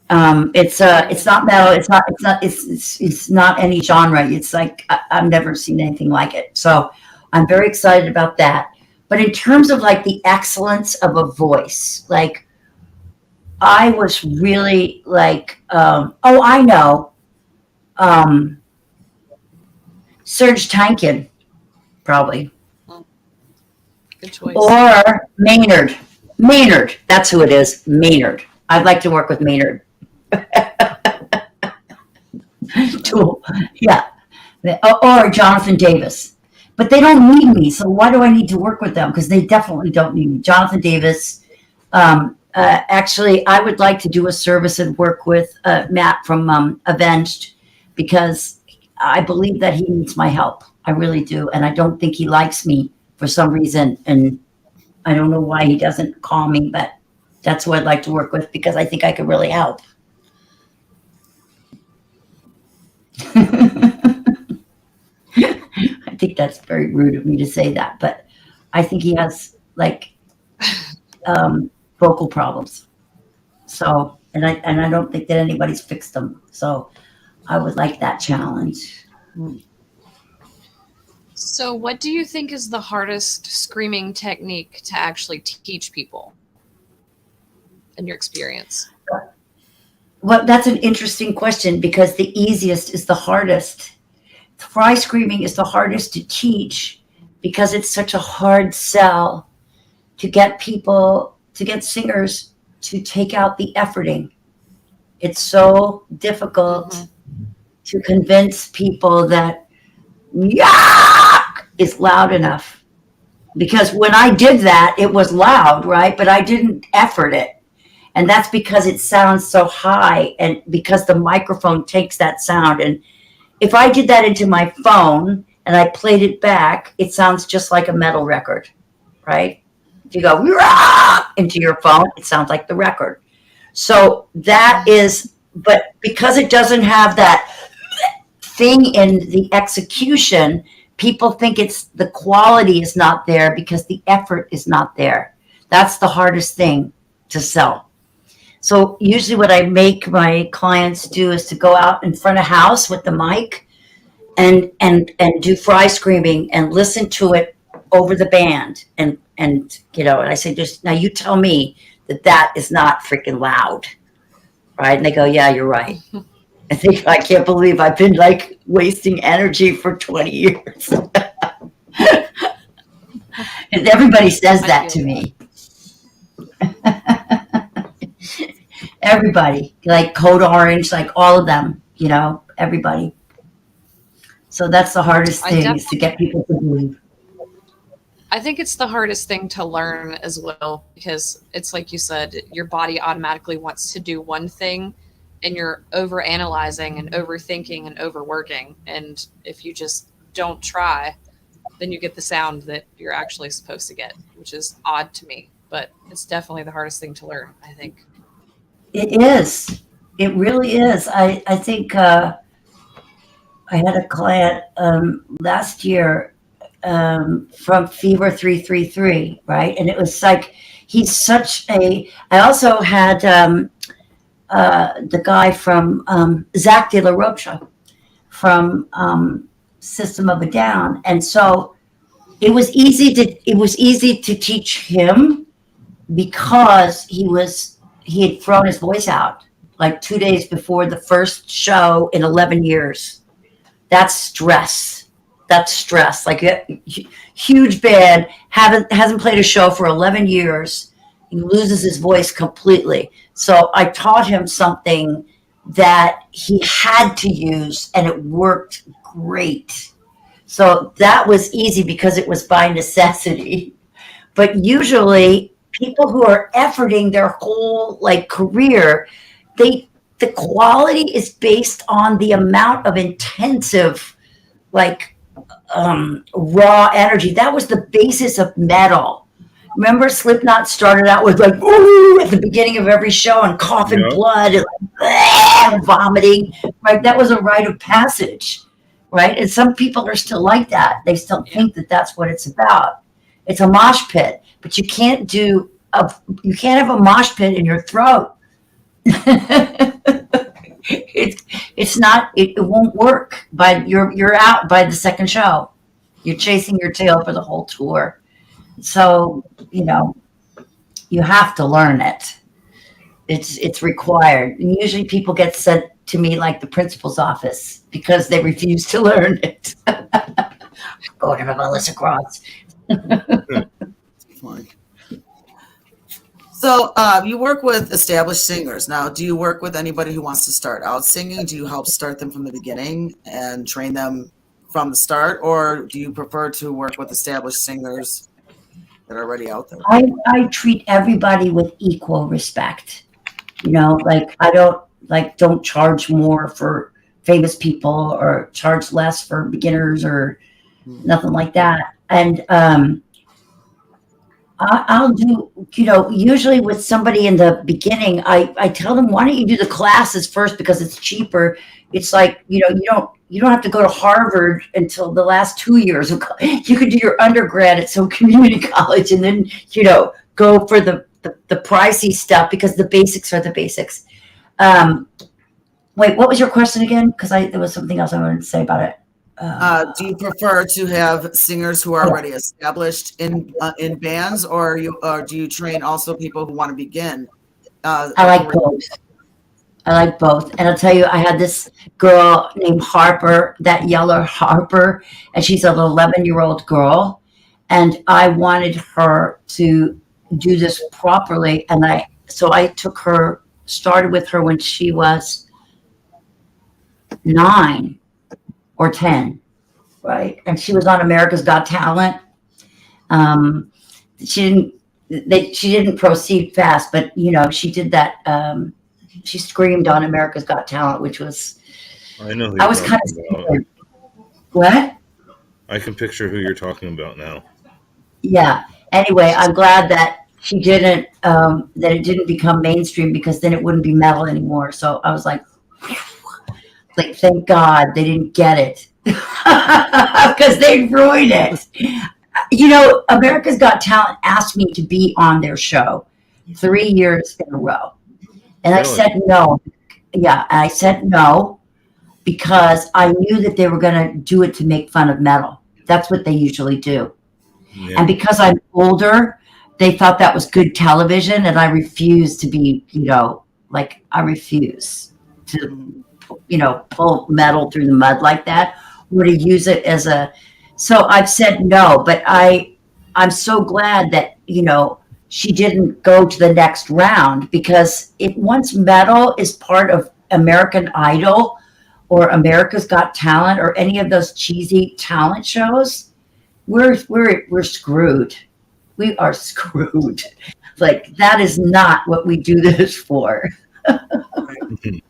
It's not metal. It's not any genre. It's like I've never seen anything like it. So I'm very excited about that. But in terms of like the excellence of a voice, like I was really like, oh, I know, Serge Tankian, probably, good choice. or Maynard. Maynard, that's who it is. Maynard. I'd like to work with Maynard. Yeah, or Jonathan Davis, but they don't need me. So why do I need to work with them? Because they definitely don't need me. Jonathan Davis. Actually, I would like to do a service and work with Matt from Avenged, because I believe that he needs my help. I really do, and I don't think he likes me for some reason, and I don't know why he doesn't call me, but that's who I'd like to work with because I think I could really help. I think that's very rude of me to say that, but I think he has like vocal problems. So, and I don't think that anybody's fixed them. So, I would like that challenge. So, what do you think is the hardest screaming technique to actually teach people in your experience? Well, that's an interesting question because the easiest is the hardest. Fry screaming is the hardest to teach because it's such a hard sell to get people, to get singers to take out the efforting. It's so difficult to convince people that yak is loud enough. Because when I did that, it was loud, right? But I didn't effort it. And that's because it sounds so high and because the microphone takes that sound. And if I did that into my phone and I played it back, it sounds just like a metal record, right? If you go "Rah!" into your phone, it sounds like the record. So that is, but because it doesn't have that thing in the execution, people think it's the quality is not there because the effort is not there. That's the hardest thing to sell. So usually what I make my clients do is to go out in front of house with the mic and do fry screaming and listen to it over the band. And you know, and I say, just now you tell me that is not freaking loud. Right. And they go, yeah, you're right. I think I can't believe I've been like wasting energy for 20 years. And everybody says that to me. Everybody, like Code Orange, like all of them, you know, everybody. So that's the hardest thing is to get people to believe. I think it's the hardest thing to learn as well, because it's like you said, your body automatically wants to do one thing and you're over analyzing and overthinking and overworking. And if you just don't try, then you get the sound that you're actually supposed to get, which is odd to me, but it's definitely the hardest thing to learn, I think. It is. It really is. I think I had a client last year from Fever 333, right? And it was like, he's such a, I also had the guy from Zach De La Rocha from System of a Down. And so it was easy to teach him because he had thrown his voice out like 2 days before the first show in 11 years. That's stress. Like a huge band, hasn't played a show for 11 years. He loses his voice completely. So I taught him something that he had to use and it worked great. So that was easy because it was by necessity. But usually people who are efforting their whole like career, the quality is based on the amount of intensive like raw energy. That was the basis of metal. Remember Slipknot started out with like ooh at the beginning of every show and coughing blood and like, vomiting, right? That was a rite of passage, right? And some people are still like that. They still think that that's what it's about. It's a mosh pit, but you can't do you can't have a mosh pit in your throat. It's not, it won't work. You're out by the second show. You're chasing your tail for the whole tour. So, you have to learn it. It's required. And usually people get sent to me like the principal's office because they refuse to learn it. Go to Melissa Cross. Fine. So you work with established singers. Now, do you work with anybody who wants to start out singing? Do you help start them from the beginning and train them from the start? Or do you prefer to work with established singers that are already out there? I treat everybody with equal respect. Like I don't charge more for famous people or charge less for beginners or nothing like that. And I'll do, usually with somebody in the beginning, I tell them, why don't you do the classes first because it's cheaper. It's like, you don't have to go to Harvard until the last 2 years. You could do your undergrad at some community college and then, go for the pricey stuff because the basics are the basics. Wait, what was your question again? Because there was something else I wanted to say about it. Do you prefer to have singers who are already established in bands, or do you train also people who want to begin? I like both. And I'll tell you, I had this girl named Harper, that yeller Harper, and she's an 11-year-old girl, and I wanted her to do this properly, and so I started with her when she was 9 or 10, right? And she was on America's Got Talent. She didn't proceed fast, but she did that. She screamed on America's Got Talent, which was, I know. I was kind of scared. What? I can picture who you're talking about now. Yeah. Anyway, I'm glad that she didn't, that it didn't become mainstream because then it wouldn't be metal anymore. So I was like, thank God they didn't get it because they'd ruin it. America's Got Talent asked me to be on their show 3 years in a row. And really? I said no. Yeah, I said no because I knew that they were going to do it to make fun of metal. That's what they usually do. Yeah. And because I'm older, they thought that was good television, and I refuse to be, I refuse to pull metal through the mud like that, or to use it as so I've said no, but I'm so glad that, she didn't go to the next round, because once metal is part of American Idol or America's Got Talent or any of those cheesy talent shows, we're screwed. We are screwed. That is not what we do this for. Okay.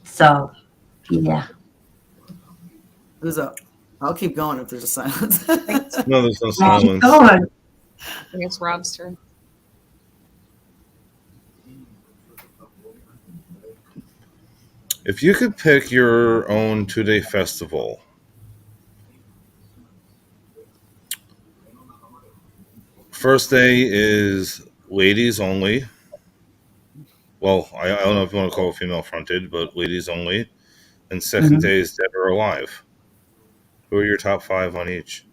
So, yeah. Who's up? I'll keep going if there's a silence. No, there's no silence. Keep going. I think it's Rob's turn. If you could pick your own 2-day festival, first day is ladies only. Well, I don't know if you want to call it female fronted, but ladies only. And second day is Dead or Alive. Who are your top 5 on each?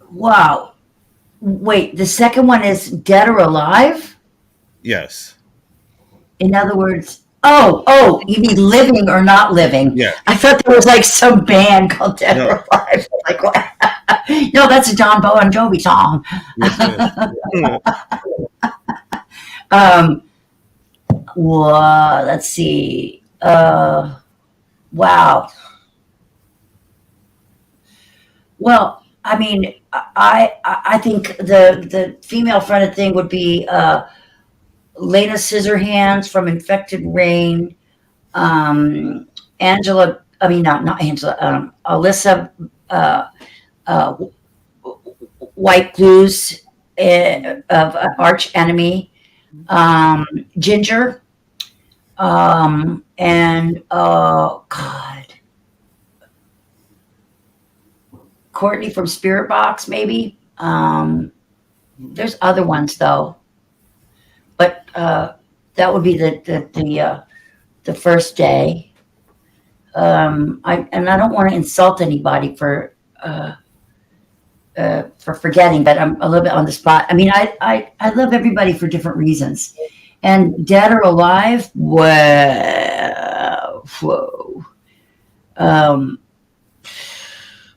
Wow. Wait, the second one is Dead or Alive? Yes. In other words, oh, you mean living or not living? Yeah. I thought there was some band called Dead or Alive. What? No, that's a John Bon Jovi song. Well, let's see. Wow. Well, I mean, I think the female fronted thing would be Lena Scissorhands from Infected Rain, Angela. I mean, not Angela. Alyssa White Blues of Arch Enemy, Ginger. And God, Courtney from Spirit Box, maybe. There's other ones though, but that would be the first day. I don't want to insult anybody for forgetting, but I'm a little bit on the spot. I mean, I love everybody for different reasons, and dead or alive, whoa.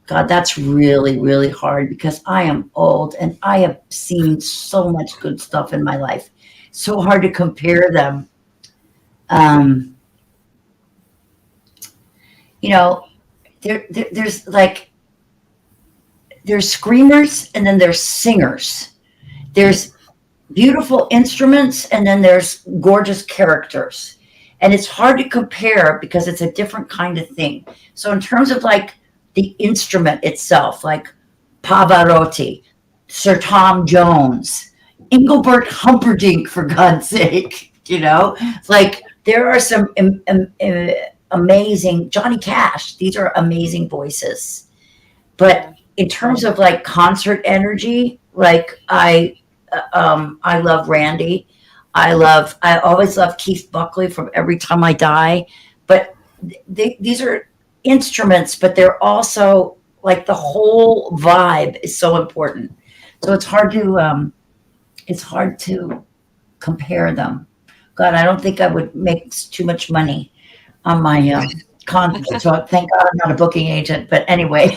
God, that's really, really hard because I am old and I have seen so much good stuff in my life. So hard to compare them. You know, there's like, there's screamers and then there's singers. There's beautiful instruments and then there's gorgeous characters. And it's hard to compare because it's a different kind of thing. So in terms of like the instrument itself, like Pavarotti, Sir Tom Jones, Engelbert Humperdinck, for God's sake, you know, like there are some amazing, Johnny Cash, these are amazing voices. But in terms of like concert energy, like I love Randy. I always love Keith Buckley from Every Time I Die. But these are instruments, but they're also like the whole vibe is so important. So it's hard to compare them. God, I don't think I would make too much money on my concert. So thank God I'm not a booking agent. But anyway,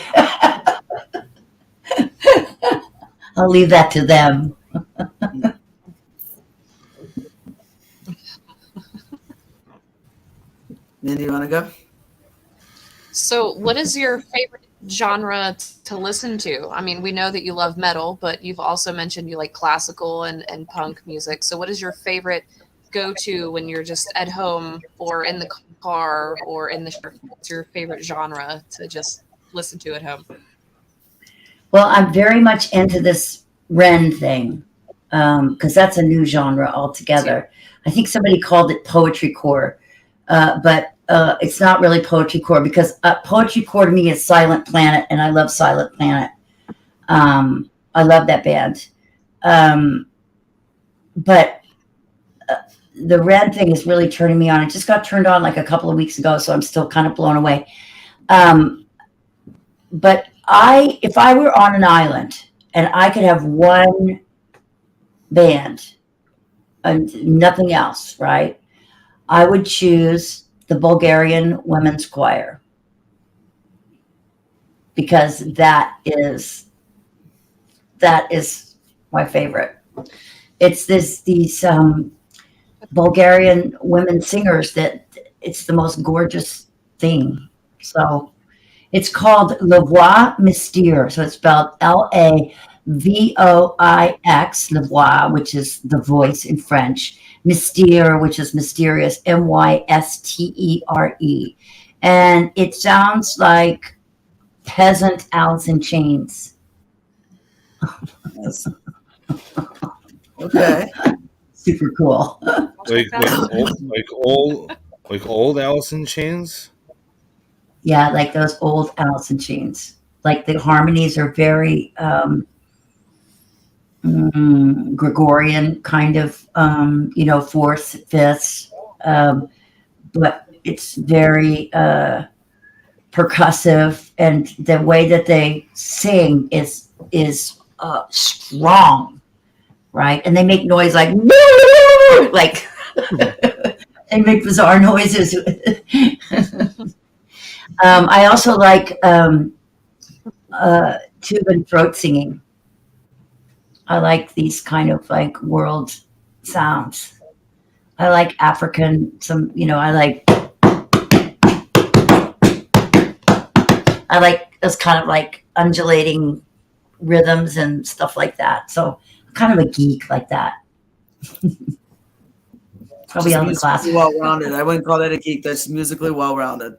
I'll leave that to them. Mindy, you want to go? So, what is your favorite genre to listen to? I mean, we know that you love metal, but you've also mentioned you like classical and punk music. So, what is your favorite go-to when you're just at home or in the car or in the shower? What's your favorite genre to just listen to at home? Well, I'm very much into this Ren thing because that's a new genre altogether. I think somebody called it poetry core, but it's not really poetry core because poetry core to me is Silent Planet, and I love Silent Planet. I love that band. But the Red thing is really turning me on. It just got turned on like a couple of weeks ago, so I'm still kind of blown away. But if I were on an island and I could have one band and nothing else, right? I would choose the Bulgarian Women's Choir because that is my favorite. It's these Bulgarian women singers that it's the most gorgeous thing. So it's called La Voix Mystère. So it's spelled Lavoix, La Voix, which is the voice in French. Mystère, which is mysterious, Mystere. And it sounds like peasant Alice in Chains. Okay. Super cool. Like old Alice in Chains. Yeah, like those old Alice in Chains. Like the harmonies are very Gregorian kind of, fourths, fifths, but it's very percussive, and the way that they sing is strong, right? And they make noise like like they make bizarre noises. I also like tube and throat singing. I like these kind of like world sounds. I like African, I like those kind of like undulating rhythms and stuff like that. So I'm kind of a geek like that. Probably Just on the class. Well-rounded. I wouldn't call that a geek. That's musically well-rounded.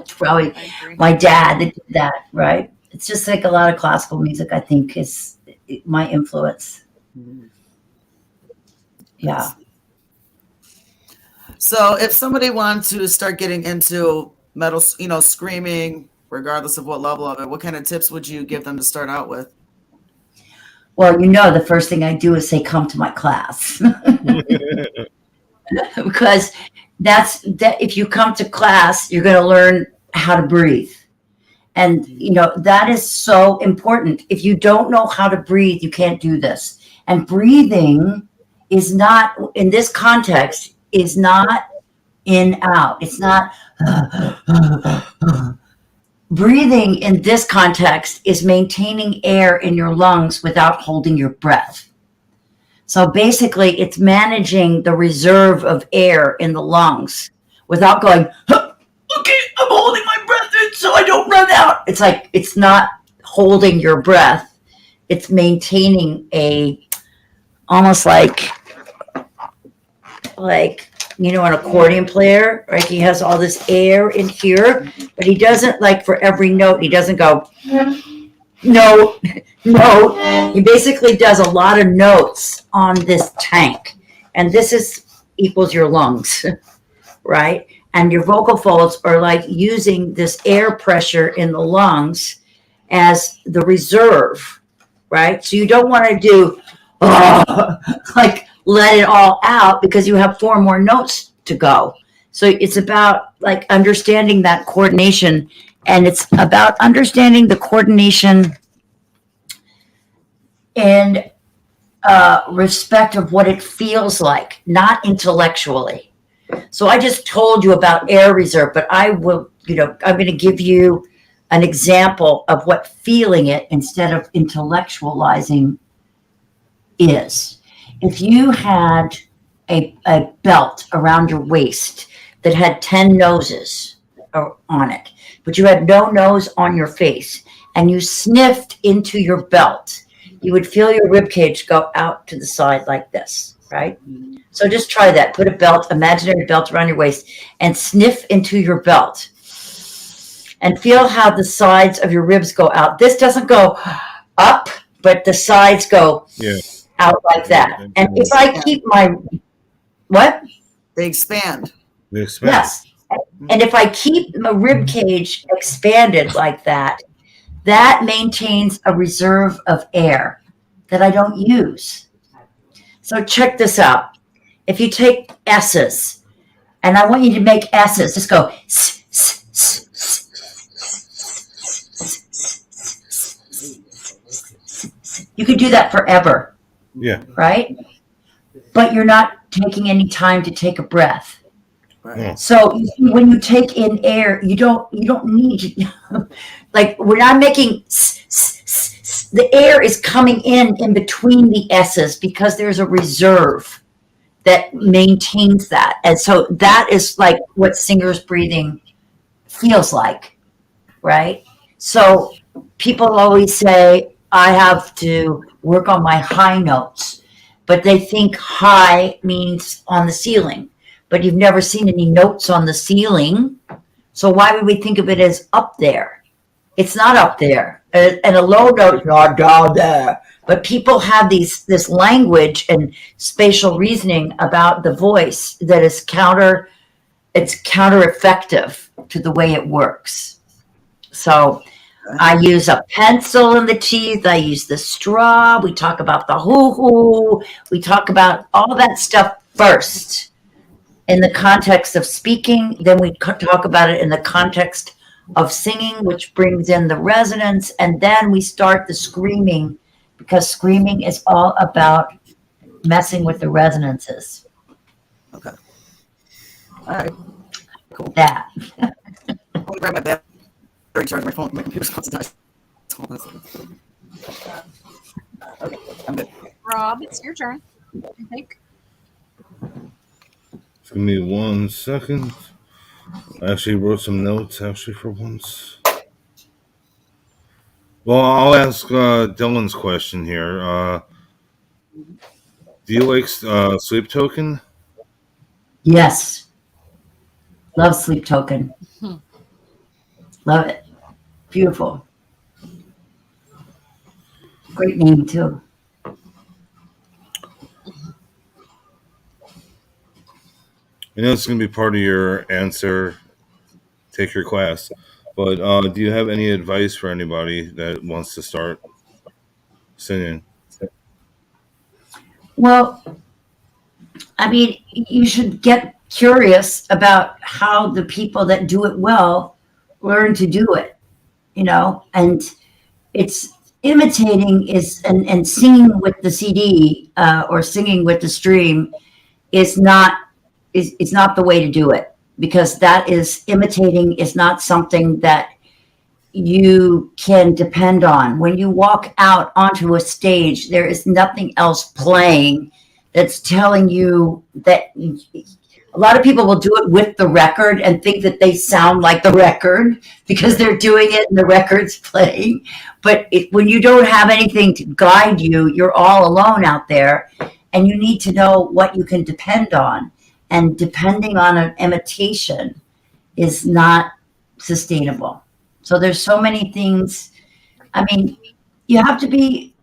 Probably my dad that did that, right? It's just like a lot of classical music, I think, is my influence. Yeah. So if somebody wanted to start getting into metal, screaming, regardless of what level of it, what kind of tips would you give them to start out with? Well, the first thing I do is say, come to my class. Because that if you come to class, you're going to learn how to breathe. And, that is so important. If you don't know how to breathe, you can't do this. And breathing is not, in this context, is not in, out. It's not, breathing in this context is maintaining air in your lungs without holding your breath. So basically, it's managing the reserve of air in the lungs without going, huh, okay, I'm holding my breath in so I don't run out. It's like, it's not holding your breath. It's maintaining almost like an accordion player, right? He has all this air in here, but he doesn't, like, for every note, he doesn't go, no. He basically does a lot of notes on this tank, and this equals your lungs, right? And your vocal folds are like using this air pressure in the lungs as the reserve, right? So you don't want to do like let it all out, because you have 4 more notes to go. So it's about like understanding that coordination, and it's about understanding the coordination in respect of what it feels like, not intellectually. So I just told you about air reserve, but I will, I'm going to give you an example of what feeling it instead of intellectualizing is. If you had a belt around your waist that had 10 noses on it, but you had no nose on your face, and you sniffed into your belt, you would feel your rib cage go out to the side like this, right? So just try that. Put a belt, imaginary belt around your waist, and sniff into your belt. And feel how the sides of your ribs go out. This doesn't go up, but the sides go out like that. And if I keep what? They expand. Yes. And if I keep my rib cage expanded like that, that maintains a reserve of air that I don't use. So check this out. If you take S's, and I want you to make S's, just go. You could do that forever. Yeah. Right? But you're not taking any time to take a breath. Right. So when you take in air, you don't need like we're not making the air is coming in between the S's, because there's a reserve that maintains that. And so that is like what singer's breathing feels like, right? So people always say, I have to work on my high notes, but they think high means on the ceiling. But you've never seen any notes on the ceiling. So why would we think of it as up there? It's not up there. And a low note is not down there. But people have this language and spatial reasoning about the voice that is counter effective to the way it works. So I use a pencil in the teeth. I use the straw. We talk about the hoo-hoo. We talk about all that stuff first in the context of speaking. Then we talk about it in the context of singing, which brings in the resonance. And then we start the screaming, because screaming is all about messing with the resonances. Okay. All right. Cool. That. I'm gonna grab my battery charger. My phone, my computer's about to die. Okay, I'm good. Rob, it's your turn, I think. Give me 1 second. I actually wrote some notes, for once. Well, I'll ask Dylan's question here. Do you like Sleep Token? Yes. Love Sleep Token. Love it. Beautiful. Great name, too. I know it's going to be part of your answer. Take your class, but do you have any advice for anybody that wants to start singing? Well, I mean, you should get curious about how the people that do it well learn to do it, and it's imitating is and singing with the CD or singing with the stream is not is not the way to do it, because that is imitating is not something that you can depend on. When you walk out onto a stage, there is nothing else playing that's telling you that. A lot of people will do it with the record and think that they sound like the record because they're doing it and the record's playing. But when you don't have anything to guide you, you're all alone out there, and you need to know what you can depend on. And depending on an imitation is not sustainable. So there's so many things. I mean, you have to be.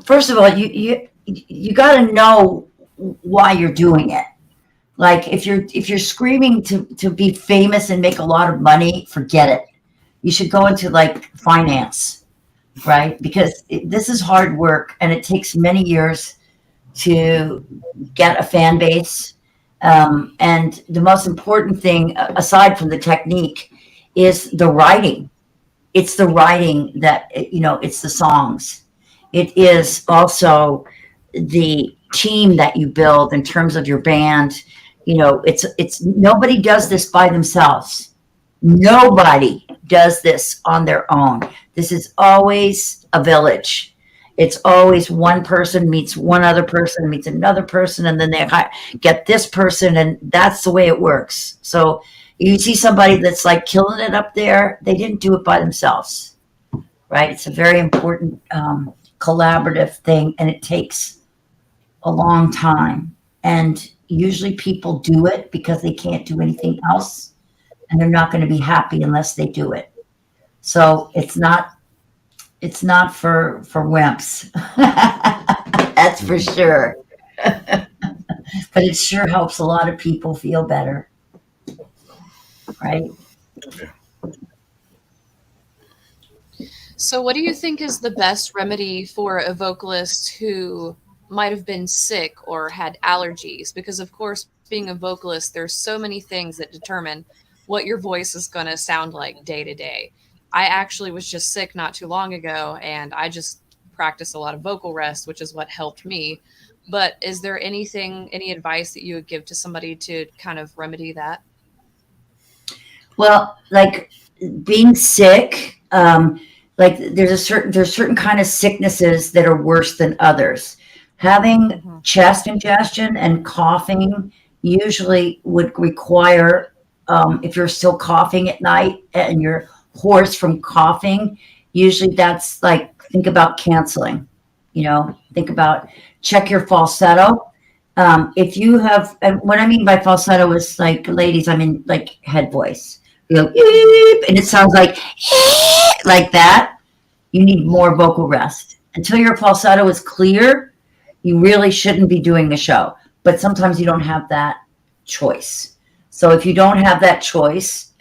First of all, you got to know why you're doing it. Like if you're screaming to be famous and make a lot of money, forget it. You should go into like finance, right? Because this is hard work and it takes many years to get a fan base. And the most important thing, aside from the technique, is the writing. It's the writing that, it's the songs. It is also the team that you build in terms of your band. It's nobody does this by themselves. Nobody does this on their own. This is always a village. It's always one person meets one other person, meets another person, and then they get this person, and that's the way it works. So you see somebody that's like killing it up there, they didn't do it by themselves, right? It's a very important collaborative thing, and it takes a long time. And usually people do it because they can't do anything else, and they're not going to be happy unless they do it. So it's not for wimps. That's for sure. But it sure helps a lot of people feel better, right? So what do you think is the best remedy for a vocalist who might have been sick or had allergies? Because of course, being a vocalist, there's so many things that determine what your voice is going to sound like day to day. I actually was just sick not too long ago, and I just practice a lot of vocal rest, which is what helped me. But is there any advice that you would give to somebody to kind of remedy that? Well, like being sick, like there's certain kind of sicknesses that are worse than others. Having chest congestion and coughing usually would require, if you're still coughing at night and you're hoarse from coughing, usually that's like, think about canceling, check your falsetto. If you have, and what I mean by falsetto is like, ladies, I mean like head voice. You go, eep, and it sounds like that. You need more vocal rest. Until your falsetto is clear, you really shouldn't be doing the show. But sometimes you don't have that choice. So if you don't have that choice,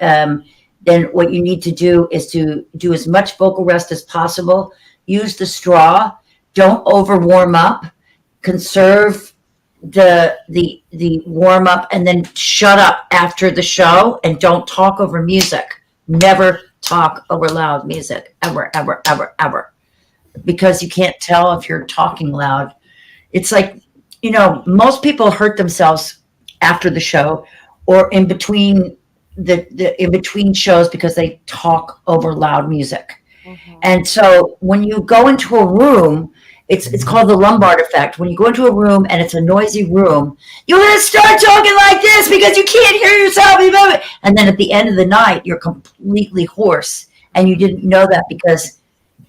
then what you need to do is to do as much vocal rest as possible. Use the straw. Don't over warm up. Conserve the warm up, and then shut up after the show, and don't talk over music. Never talk over loud music, ever, ever, ever, ever, because you can't tell if you're talking loud. It's like, most people hurt themselves after the show or in between in between shows because they talk over loud music. And so when you go into a room, it's called the lumbar effect. When you go into a room and it's a noisy room, you're going to start talking like this because you can't hear yourself. And then at the end of the night, you're completely hoarse. And you didn't know that because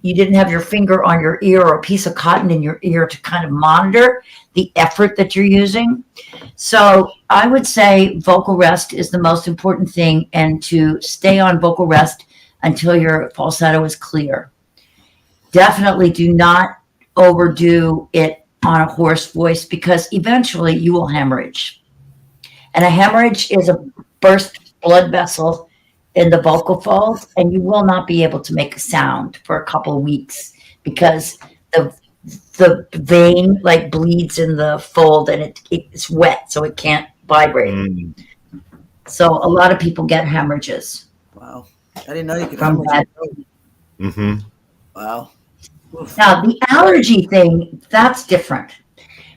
you didn't have your finger on your ear or a piece of cotton in your ear to kind of monitor the effort that you're using. So I would say vocal rest is the most important thing, and to stay on vocal rest until your falsetto is clear. Definitely do not overdo it on a hoarse voice because eventually you will hemorrhage. And a hemorrhage is a burst blood vessel in the vocal folds, and you will not be able to make a sound for a couple of weeks because the vein like bleeds in the fold and it's wet, so it can't vibrate. Mm. So a lot of people get hemorrhages. Wow. I didn't know you could From that. Mm-hmm. Wow. Oof. Now, the allergy thing, that's different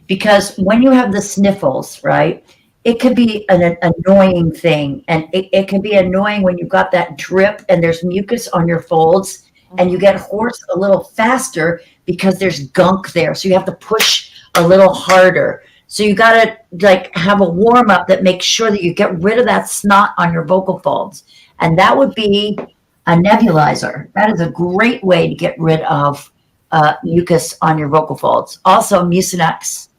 because when you have the sniffles, right, it could be an annoying thing. And it can be annoying when you've got that drip and there's mucus on your folds and you get hoarse a little faster because there's gunk there. So you have to push a little harder. So you got to like have a warm up that makes sure that you get rid of that snot on your vocal folds. And that would be a nebulizer. That is a great way to get rid of mucus on your vocal folds. Also, Mucinex.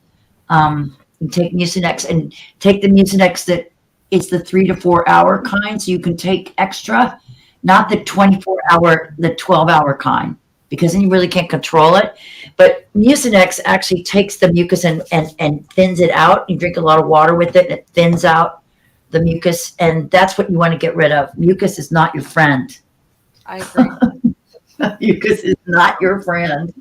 You take Mucinex and take the Mucinex that is the 3 to 4 hour kind. So you can take extra, not the 24-hour, the 12-hour kind, because then you really can't control it. But Mucinex actually takes the mucus and thins it out. You drink a lot of water with it, and it thins out the mucus, and that's what you want to get rid of. Mucus is not your friend. I agree. Mucus is not your friend.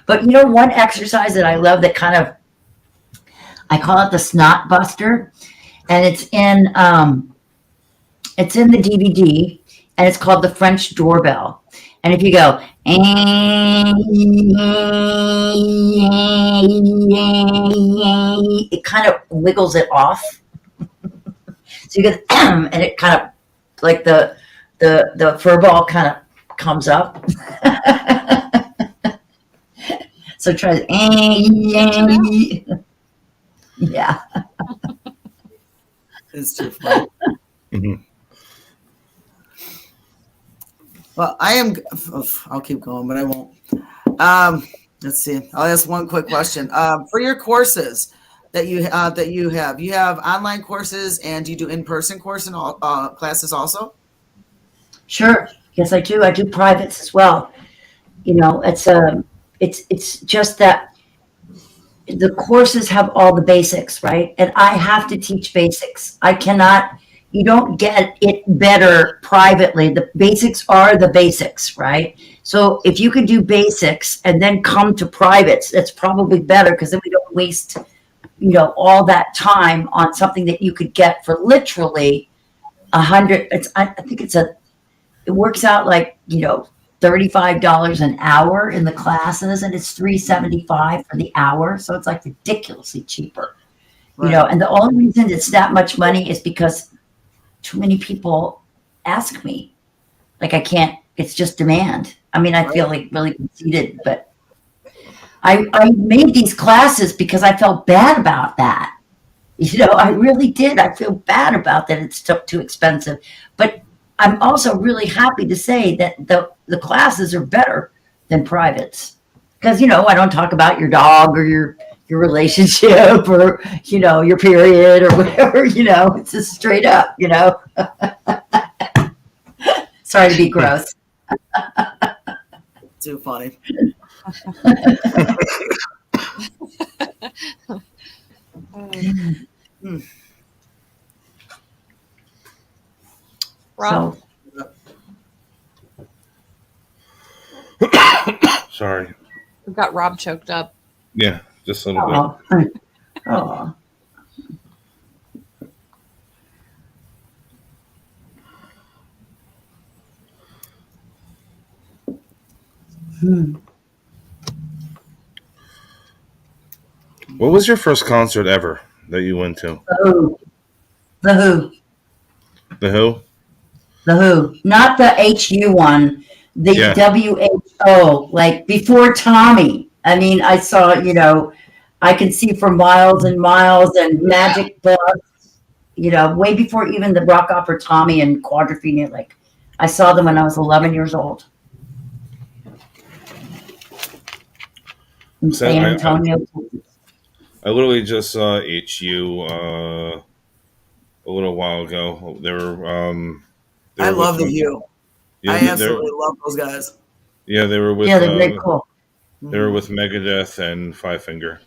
But you know, one exercise that I love that kind of, I call it the snot buster, and it's in the DVD, and it's called the French doorbell. And if you go, it kind of wiggles it off. So you get, and it kind of like the fur ball kind of comes up. So try, yeah. It's too funny. Mm-hmm. Well, I'll keep going, but I won't. Let's see. I'll ask one quick question. For your courses that you have online courses, and do you do in-person course and classes also? Sure. Yes, I do. I do privates as well. You know, it's just that the courses have all the basics, right? And I have to teach basics. You don't get it better privately. The basics are the basics, right? So if you could do basics and then come to privates, that's probably better because then we don't waste, all that time on something that you could get for literally $100. I think it works out like, $35 an hour in the classes, and it's $375 for the hour. So it's like ridiculously cheaper, Right. and the only reason it's that much money is because too many people ask me. Like I can't, it's just demand. I mean, I feel like really conceited, but I made these classes because I felt bad about that. I really did. I feel bad about that. It's too expensive, but I'm also really happy to say that the classes are better than privates because, I don't talk about your dog or your relationship or, your period or whatever, it's just straight up, Sorry to be gross. Too funny. Rob, Sorry. we've got Rob choked up. Yeah, just a little bit. Oh. What was your first concert ever that you went to? The Who. The Who? The Who. Not the HU one. The WHO. Like before Tommy. I mean, I saw, I can see for miles and miles and Magic Bus, way before even the rock opera Tommy and Quadrophenia. Like I saw them when I was 11 years old. In San Antonio. I literally just saw HU a little while ago. They were. I love the U. Yeah, I absolutely love those guys. Yeah, they were with. Yeah, they're very cool. They were with Megadeth and Five Finger.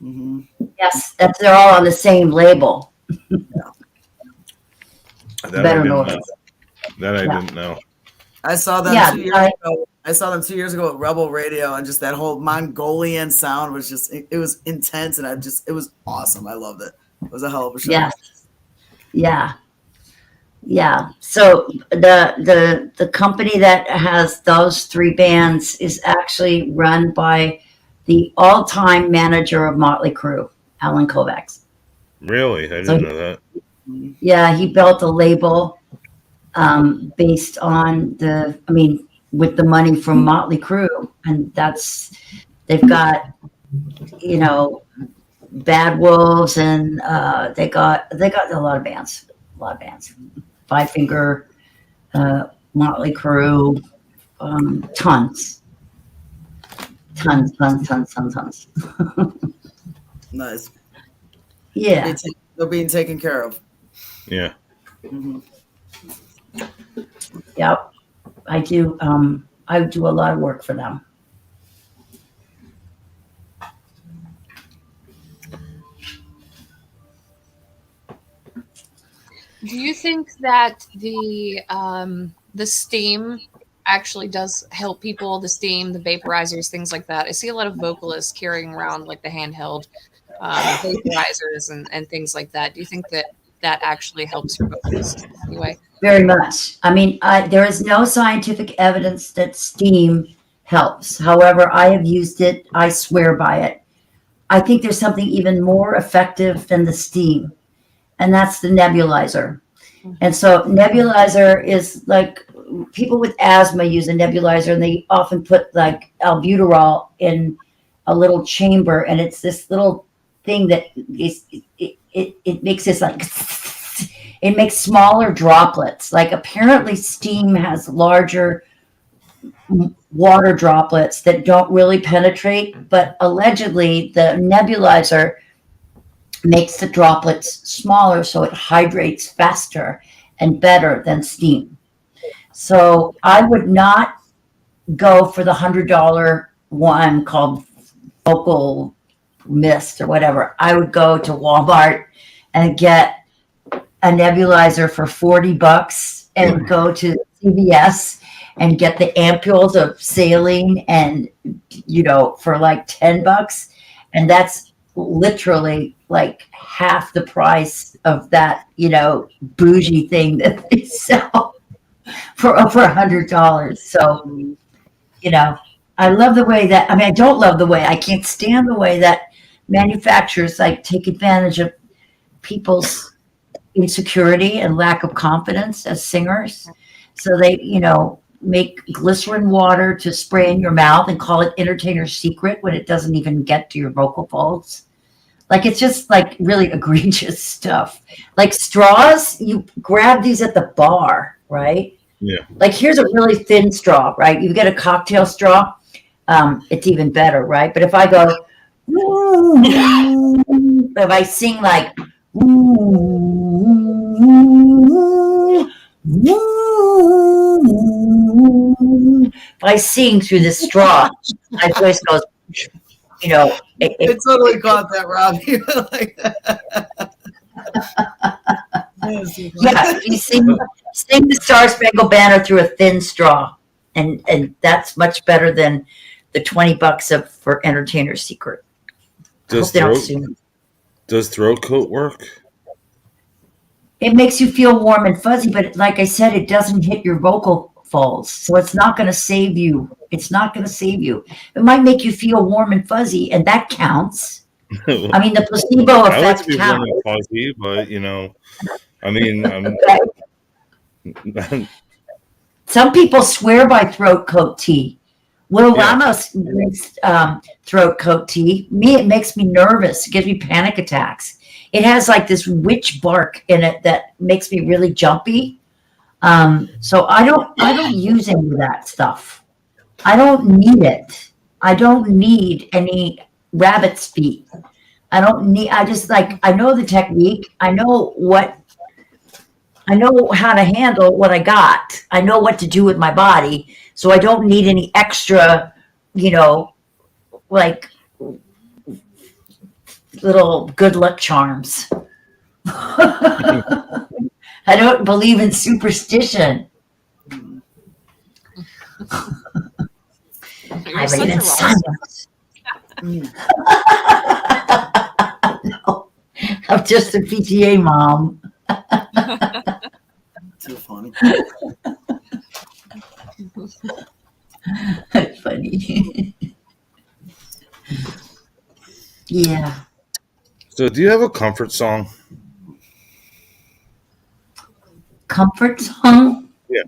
Mm-hmm. Yes, they're all on the same label. That Better I didn't noise. know. That I Yeah. didn't know. I saw them Yeah, 2 years ago. I saw them 2 years ago at Rebel Radio, and just that whole Mongolian sound was just it was intense, and it was awesome. I loved it. It was a hell of a show. Yes. Yeah. Yeah. So the company that has those three bands is actually run by the all-time manager of Motley Crue, Alan Kovacs. Really? I So didn't know that. yeah, he built a label based on with the money from Motley Crue, and they've got, Bad Wolves, and they got a lot of bands, Five Finger, Motley Crue, tons. Nice. Yeah. They're being taken care of. Yeah. Mm-hmm. Yep. I do a lot of work for them. Do you think that the steam actually does help people? The steam, the vaporizers, things like that. I see a lot of vocalists carrying around like the handheld vaporizers and things like that. Do you think that actually helps your vocals anyway? Very much. I mean, there is no scientific evidence that steam helps. However, I have used it. I swear by it. I think there's something even more effective than the steam, and that's the nebulizer. And so nebulizer is like, people with asthma use a nebulizer, and they often put like albuterol in a little chamber, and it's this little thing that it makes this like it makes smaller droplets. Like, apparently steam has larger water droplets that don't really penetrate, but allegedly the nebulizer makes the droplets smaller, so it hydrates faster and better than steam. So I would not go for the $100 one called Vocal Mist or whatever. I would go to Walmart and get a nebulizer for $40 and go to CVS and get the ampules of saline, and for like $10, and that's literally like half the price of that bougie thing that they sell for over $100. So I love the way that, I don't love the way, I can't stand the way that manufacturers like take advantage of people's insecurity and lack of confidence as singers. So they make glycerin water to spray in your mouth and call it entertainer's secret when it doesn't even get to your vocal folds. Like, it's just like really egregious stuff. Like straws, you grab these at the bar, right? Yeah. Like, here's a really thin straw, right? You get a cocktail straw, it's even better, right? But if I go, if I sing like, if I sing through the straw, my voice goes, It totally caught that, Rob. You were like that. yeah, you sing the Star Spangled Banner through a thin straw, and that's much better than the $20 for entertainer's secret. Does throat coat work? It makes you feel warm and fuzzy, but like I said, it doesn't hit your vocal folds, so it's not going to save you. It's not going to save you. It might make you feel warm and fuzzy, and that counts. The placebo effect I like to be warm counts. and fuzzy, but Some people swear by throat coat tea. Will Ramos drinks throat coat tea. It makes me nervous. It gives me panic attacks. It has like this witch bark in it that makes me really jumpy. So I don't use any of that stuff. I don't need it. I don't need any rabbit's feet. I know the technique. I know how to handle what I got. I know what to do with my body. So I don't need any extra, like little good luck charms. I don't believe in superstition. You're I such believe a in rock. science. No, I'm just a PTA mom. Too funny. That's funny. Yeah. So, do you have a comfort song? Comfort song? Yeah.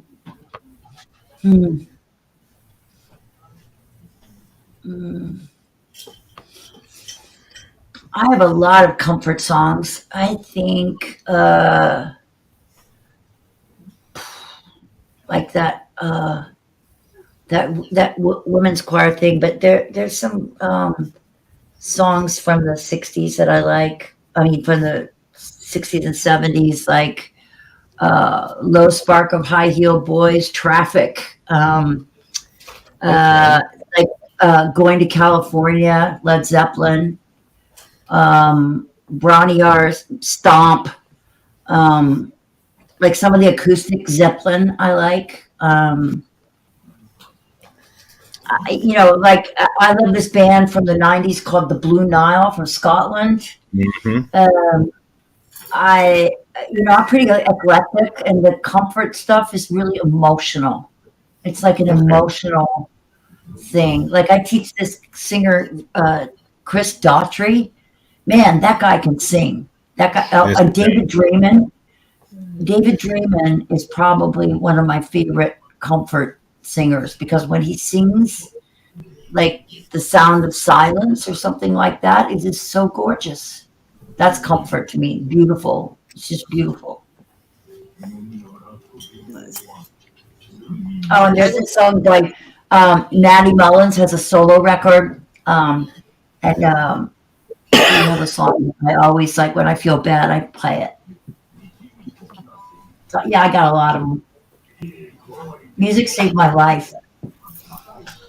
Hmm. Hmm. I have a lot of comfort songs. I think like that women's choir thing, but there's some songs from the 60s that I like. I mean, from the 60s and 70s, like Low Spark of High Heel Boys, Traffic, Okay. like Going to California, Led Zeppelin, Bronny R's Stomp, like some of the acoustic Zeppelin I like. I love this band from the 90s called the Blue Nile from Scotland. Mm-hmm. I'm pretty eclectic, and the comfort stuff is really emotional. It's like an emotional thing. Like I teach this singer, Chris Daughtry. Man, that guy can sing. That guy, Yes. David Draymond. David Draymond is probably one of my favorite comfort singers because when he sings, like The Sound of Silence or something like that, it is so gorgeous. That's comfort to me. Beautiful. It's just beautiful. Nice. Oh, and there's a song like Natty Mullins has a solo record. You know the song I always like when I feel bad, I play it. So yeah, I got a lot of them. Music saved my life.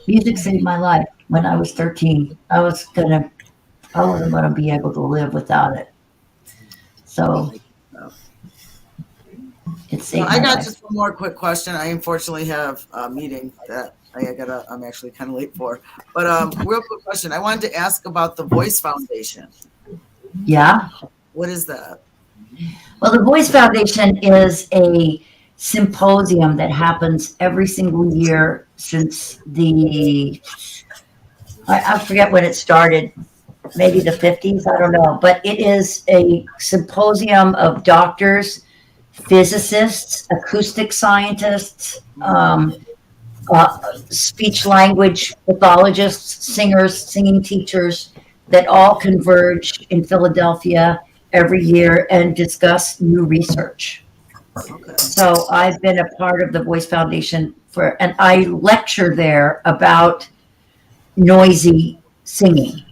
Music saved my life when I was 13. I wasn't gonna be able to live without it. So it saved I my got life. just one more quick question. I unfortunately have a meeting that I'm actually kind of late for. But real quick question. I wanted to ask about the Voice Foundation. Yeah. What is that? Well, the Voice Foundation is a symposium that happens every single year since I forget when it started, maybe the 50s, I don't know. But it is a symposium of doctors, physicists, acoustic scientists, speech language pathologists, singers, singing teachers that all converge in Philadelphia every year and discuss new research. Okay. So I've been a part of the Voice Foundation and I lecture there about noisy singing.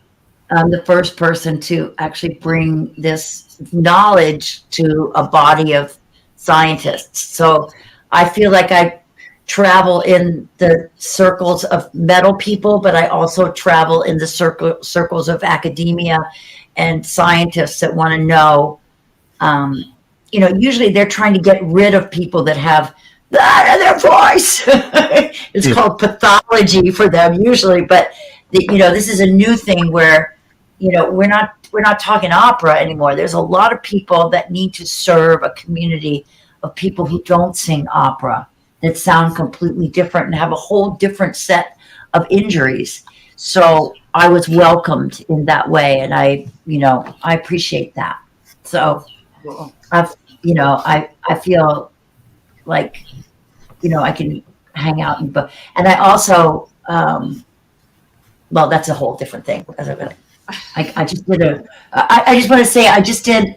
I'm the first person to actually bring this knowledge to a body of scientists. So I feel like I travel in the circles of metal people, but I also travel in the circles of academia and scientists that want to know. Usually they're trying to get rid of people that have that in their voice. It's called pathology for them usually, but this is a new thing where we're not talking opera anymore. There's a lot of people that need to serve a community of people who don't sing opera, that sound completely different and have a whole different set of injuries. So I was welcomed in that way, and I appreciate that. So Cool. I feel like I can hang out and I also that's a whole different thing. I just want to say I just did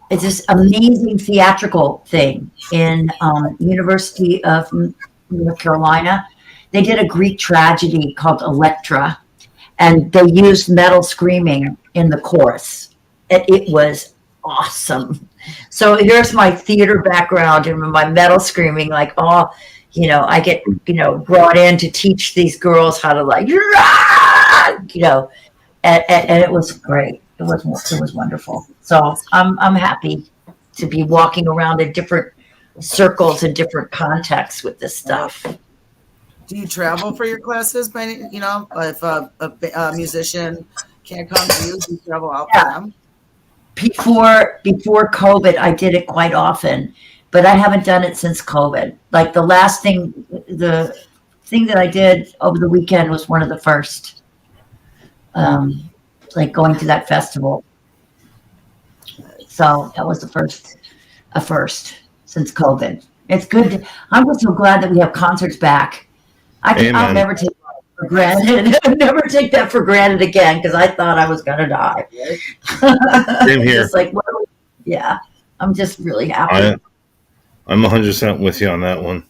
it's this amazing theatrical thing in University of North Carolina. They did a Greek tragedy called Electra, and they used metal screaming in the chorus. And it was awesome. So here's my theater background and my metal screaming, like, I get, brought in to teach these girls how to like, you know, and it was great. It was wonderful. So I'm happy to be walking around in different circles and different contexts with this stuff. Do you travel for your classes? If a musician can't come to you, do you travel out for them? Before COVID, I did it quite often, but I haven't done it since COVID. Like the thing that I did over the weekend was one of the first. Like going to that festival. So that was a first since COVID. It's good. I'm just so glad that we have concerts back. I'll never take that for granted. I'll never take that for granted again because I thought I was gonna die. Same here. Just like, yeah, I'm just really happy. I'm 100% with you on that one.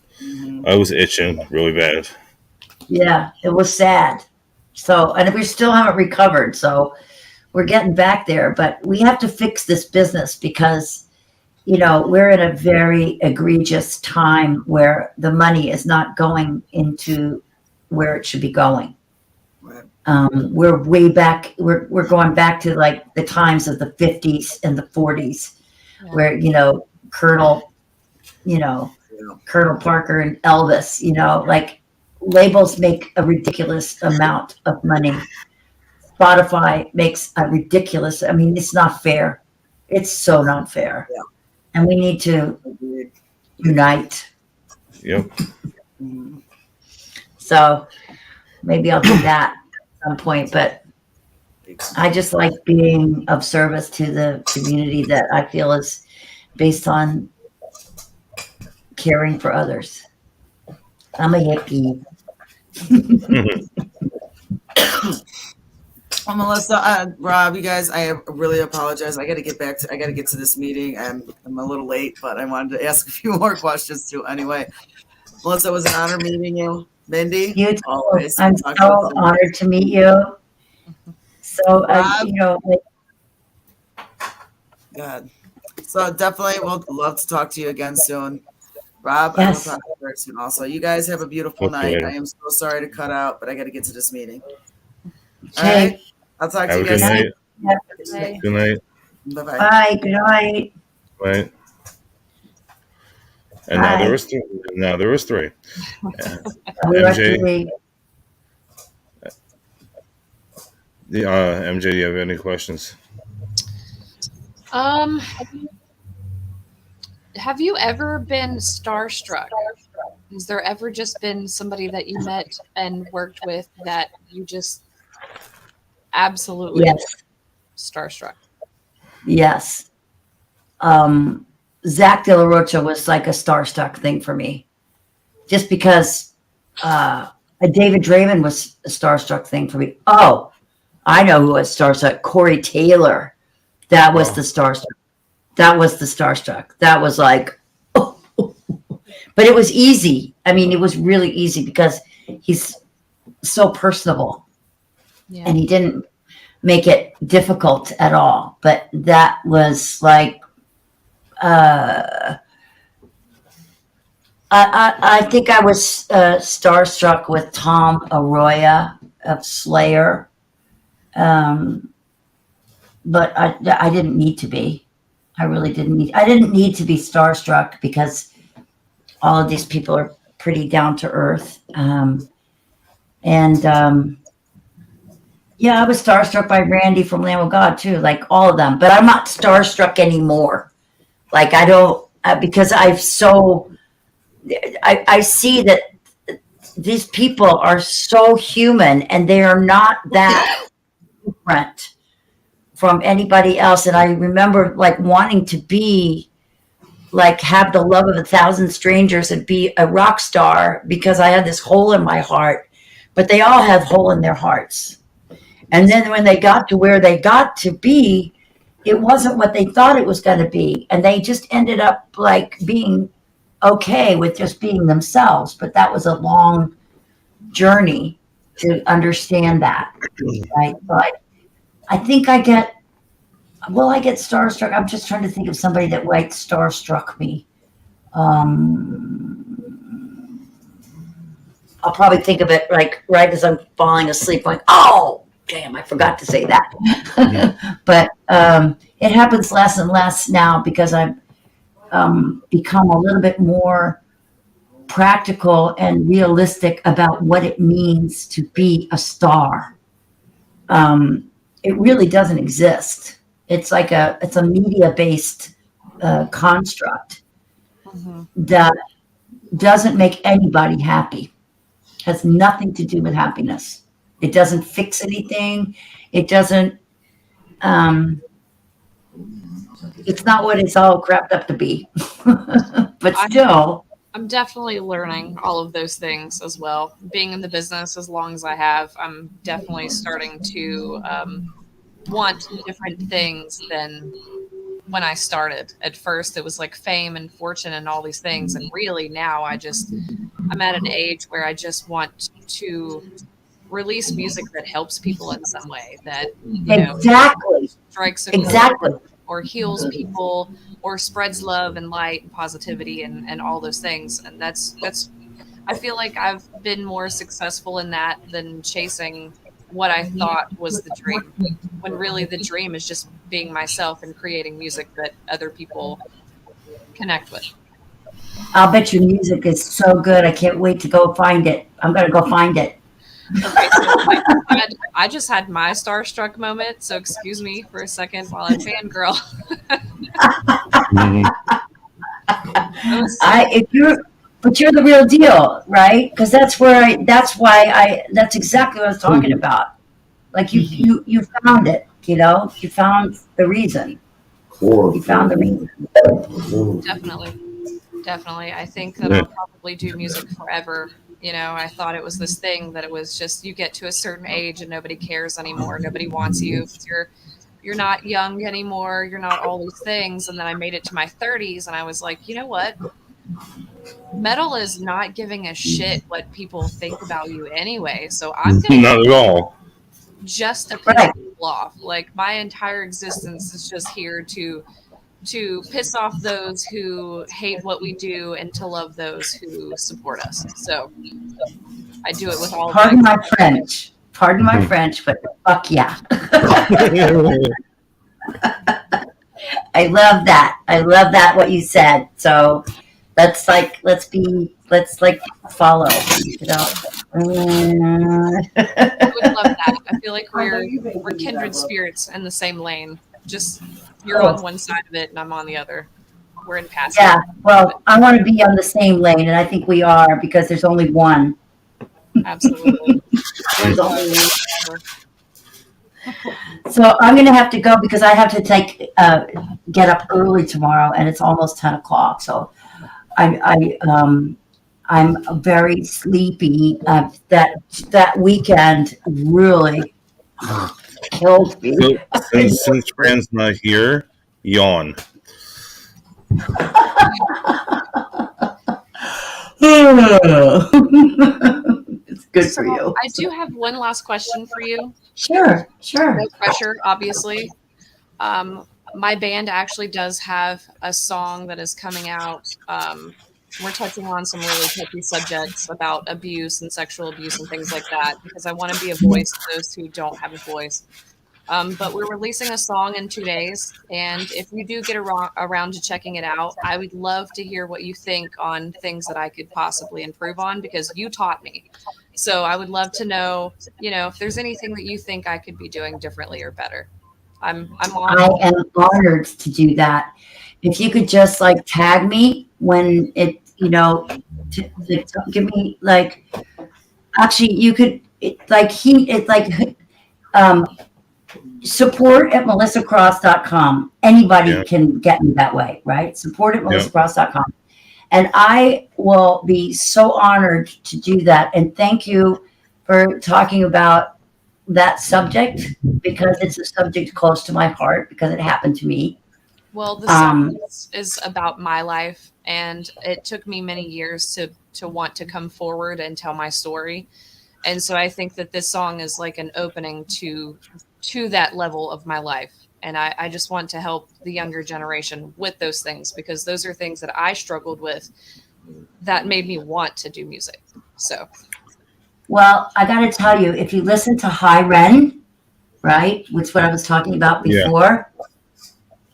I was itching really bad. Yeah, it was sad. So, and we still haven't recovered. So we're getting back there, but we have to fix this business because, we're in a very egregious time where the money is not going into where it should be going. Right. We're way back. We're going back to like the times of the 50s and the 40s where, Colonel Parker and Elvis, like labels make a ridiculous amount of money. Spotify makes a ridiculous, it's not fair. It's so not fair. Yeah. And we need to unite. Yep. So maybe I'll do that at some point, but I just like being of service to the community that I feel is based on caring for others. I'm a hippie. Well, Melissa, Rob, you guys, I really apologize. I got to get to this meeting. I'm a little late, but I wanted to ask a few more questions too. Anyway, Melissa, it was an honor meeting you. Mindy, You too. always. I'm so honored to meet you. So, Good. So definitely, we'll love to talk to you again soon. Rob, Yes. I will talk to you very soon also. You guys have a beautiful Okay. night. I am so sorry to cut out, but I got to get to this meeting. All Okay. right. I'll talk to Have you a good guys. night. Bye. Good night. Bye-bye. Bye. Good night. Right. And now there was three. We are MJ. three. MJ, do you have any questions? Have you ever been starstruck? Has there ever just been somebody that you met and worked with that you just absolutely Yes. starstruck? Yes. Zach De La Rocha was like a starstruck thing for me. Just because David Draymond was a starstruck thing for me. Oh, I know who was starstruck. Corey Taylor. That was the starstruck. That was the starstruck. That was like, oh. But it was easy. It was really easy because he's so personable. Yeah. And he didn't make it difficult at all. But that was like, I think I was starstruck with Tom Arroyo of Slayer. But I didn't need to be. I really didn't I didn't need to be starstruck because all of these people are pretty down to earth. Yeah, I was starstruck by Randy from Lamb of God too, like all of them. But I'm not starstruck anymore. Like I don't, because I see that these people are so human and they are not that different from anybody else. And I remember like wanting to be like, have the love of 1,000 strangers and be a rock star because I had this hole in my heart, but they all have hole in their hearts. And then when they got to where they got to be, it wasn't what they thought it was going to be. And they just ended up like being okay with just being themselves. But that was a long journey to understand that. Right. But I think I get starstruck. I'm just trying to think of somebody that like starstruck me. I'll probably think of it like right as I'm falling asleep, like, oh, damn, I forgot to say that. But it happens less and less now because I've become a little bit more practical and realistic about what it means to be a star. It really doesn't exist. It's like it's a media based construct that doesn't make anybody happy. Has nothing to do with happiness. It doesn't fix anything. It doesn't. It's not what it's all crapped up to be. But still, I'm definitely learning all of those things as well. Being in the business as long as I have, I'm definitely starting to want different things than when I started. At first, it was like fame and fortune and all these things. And really now I'm at an age where I just want to release music that helps people in some way, that, exactly, strikes a exactly, chord or heals people or spreads love and light and positivity and all those things. And that's I feel like I've been more successful in that than chasing what I thought was the dream, when really the dream is just being myself and creating music that other people connect with. I'll bet your music is so good. I can't wait to go find it. I'm going to go find it. Okay, so I just had my starstruck moment, so excuse me for a second while I fangirl. But you're the real deal, right? Because that's exactly what I was talking about. Like you found it, you found the reason. You found the reason. Definitely. I think that I'll probably do music forever. I thought it was this thing that it was just you get to a certain age and nobody cares anymore. Nobody wants you. You're not young anymore. You're not all these things. And then I made it to my 30s and I was like, you know what? Metal is not giving a shit what people think about you anyway. So I'm going to not at all. Just to piss people off. Like my entire existence is just here to piss off those who hate what we do and to love those who support us. So I do it with all. Pardon my French, but fuck yeah. I love that what you said. So let's follow. I would love that. I feel like we're kindred spirits in the same lane. Just you're on one side of it and I'm on the other. We're in passive. Yeah, well, I want to be on the same lane, and I think we are because there's only one. Absolutely. There's only one. So I'm going to have to go because I have to get up early tomorrow, and it's almost 10 o'clock. So I'm very sleepy. That weekend really killed me. So, since Fran's not here, yawn. It's good for you. I do have one last question for you. Sure. No pressure, obviously. My band actually does have a song that is coming out. We're touching on some really touchy subjects about abuse and sexual abuse and things like that because I want to be a voice to those who don't have a voice. But we're releasing a song in 2 days, and if you do get around to checking it out, I would love to hear what you think on things that I could possibly improve on because you taught me. So I would love to know, if there's anything that you think I could be doing differently or better. I am honored to do that. If you could just tag me when it, give me actually you could support at melissacross.com. Anybody can get me that way, right? Support at melissacross.com. And I will be so honored to do that. And thank you for talking about that subject because it's a subject close to my heart because it happened to me. Well, the song is about my life, and it took me many years to want to come forward and tell my story. And so I think that this song is like an opening to that level of my life. And I just want to help the younger generation with those things because those are things that I struggled with that made me want to do music. So Well, I got to tell you, if you listen to High Ren, right, which is what I was talking about Yeah. before,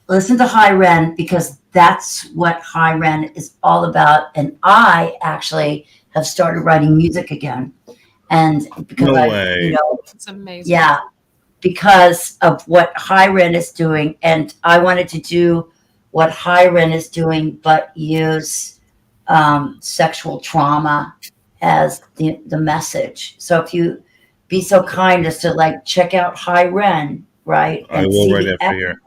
listen to High Ren because that's what High Ren is all about. And I actually have started writing music again. And because No I, way. It's amazing. yeah, because of what High Ren is doing. And I wanted to do what High Ren is doing, but use sexual trauma as the message. So if you be so kind as to like check out High Ren, right, I and will see right the after here.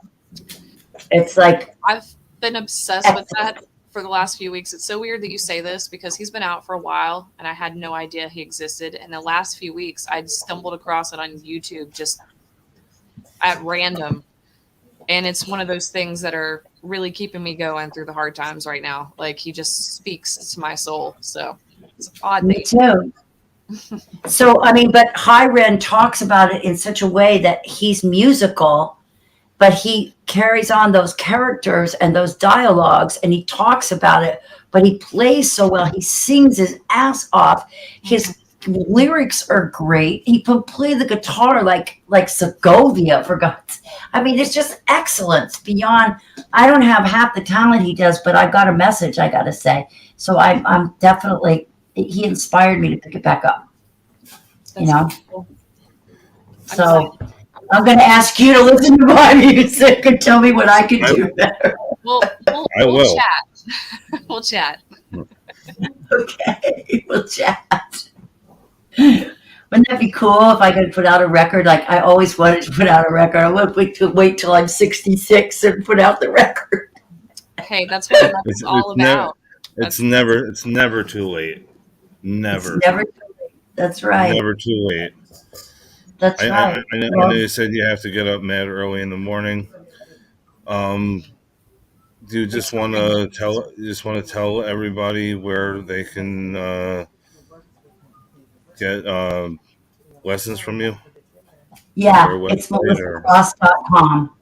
it's like I've been obsessed with that for the last few weeks. It's so weird that you say this because he's been out for a while and I had no idea he existed. And the last few weeks, I'd stumbled across it on YouTube just at random. And it's one of those things that are really keeping me going through the hard times right now. Like he just speaks to my soul. So it's odd. me too. So I mean, but High Ren talks about it in such a way that he's musical, but he carries on those characters and those dialogues and he talks about it, but he plays so well. He sings his ass off. His lyrics are great. He can play the guitar like Segovia, for God's. I mean, it's just excellence beyond. I don't have half the talent he does, but I've got a message I got to say. So I'm definitely. He inspired me to pick it back up. That's cool. So I'm going to ask you to listen to my music and tell me what I can do better. We'll chat. We'll chat. Okay, we'll chat. Wouldn't that be cool if I could put out a record? Like I always wanted to put out a record. I won't wait till I'm 66 and put out the record. Hey, that's what it's all about. It's never too late. Never. It's never too late. That's right. Never too late. That's right. I know you said you have to get up mad early in the morning. Do you just want to tell everybody where they can get lessons from you? Yeah, Or it's website or- melissacross.com.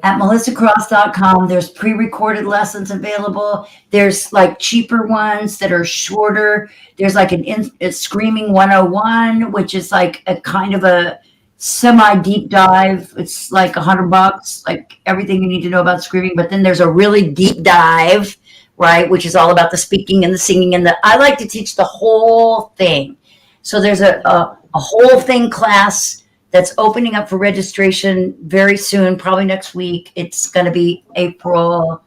At melissacross.com, there's pre-recorded lessons available. There's like cheaper ones that are shorter. There's like a Screaming 101, which is like a kind of a semi-deep dive. It's like $100, like everything you need to know about screaming. But then there's a really deep dive, right, which is all about the speaking and the singing. And I like to teach the whole thing. So there's a whole thing class that's opening up for registration very soon, probably next week. It's going to be April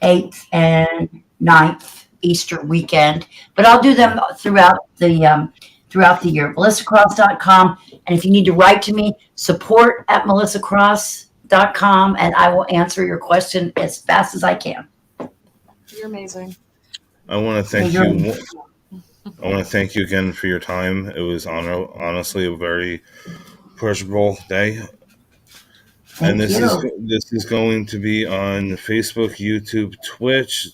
8th and 9th, Easter weekend. But I'll do them throughout the year. melissacross.com. And if you need to write to me, support@melissacross.com, and I will answer your question as fast as I can. You're amazing. I want to thank you. I want to thank you again for your time. It was honestly a very pleasurable day. And this is going to be on Facebook, YouTube, Twitch.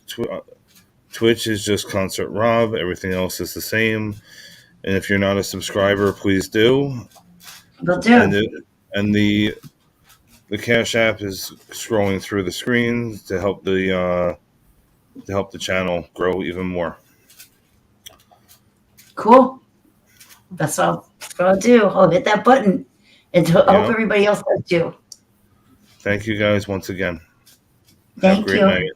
Twitch is just Concert Rob. Everything else is the same. And if you're not a subscriber, please do. Will do. And the Cash App is scrolling through the screen to help the channel grow even more. Cool. That's all I'll do. I'll hit that button. And I hope everybody else does too. Thank you guys once again. Thank Have a great you. night.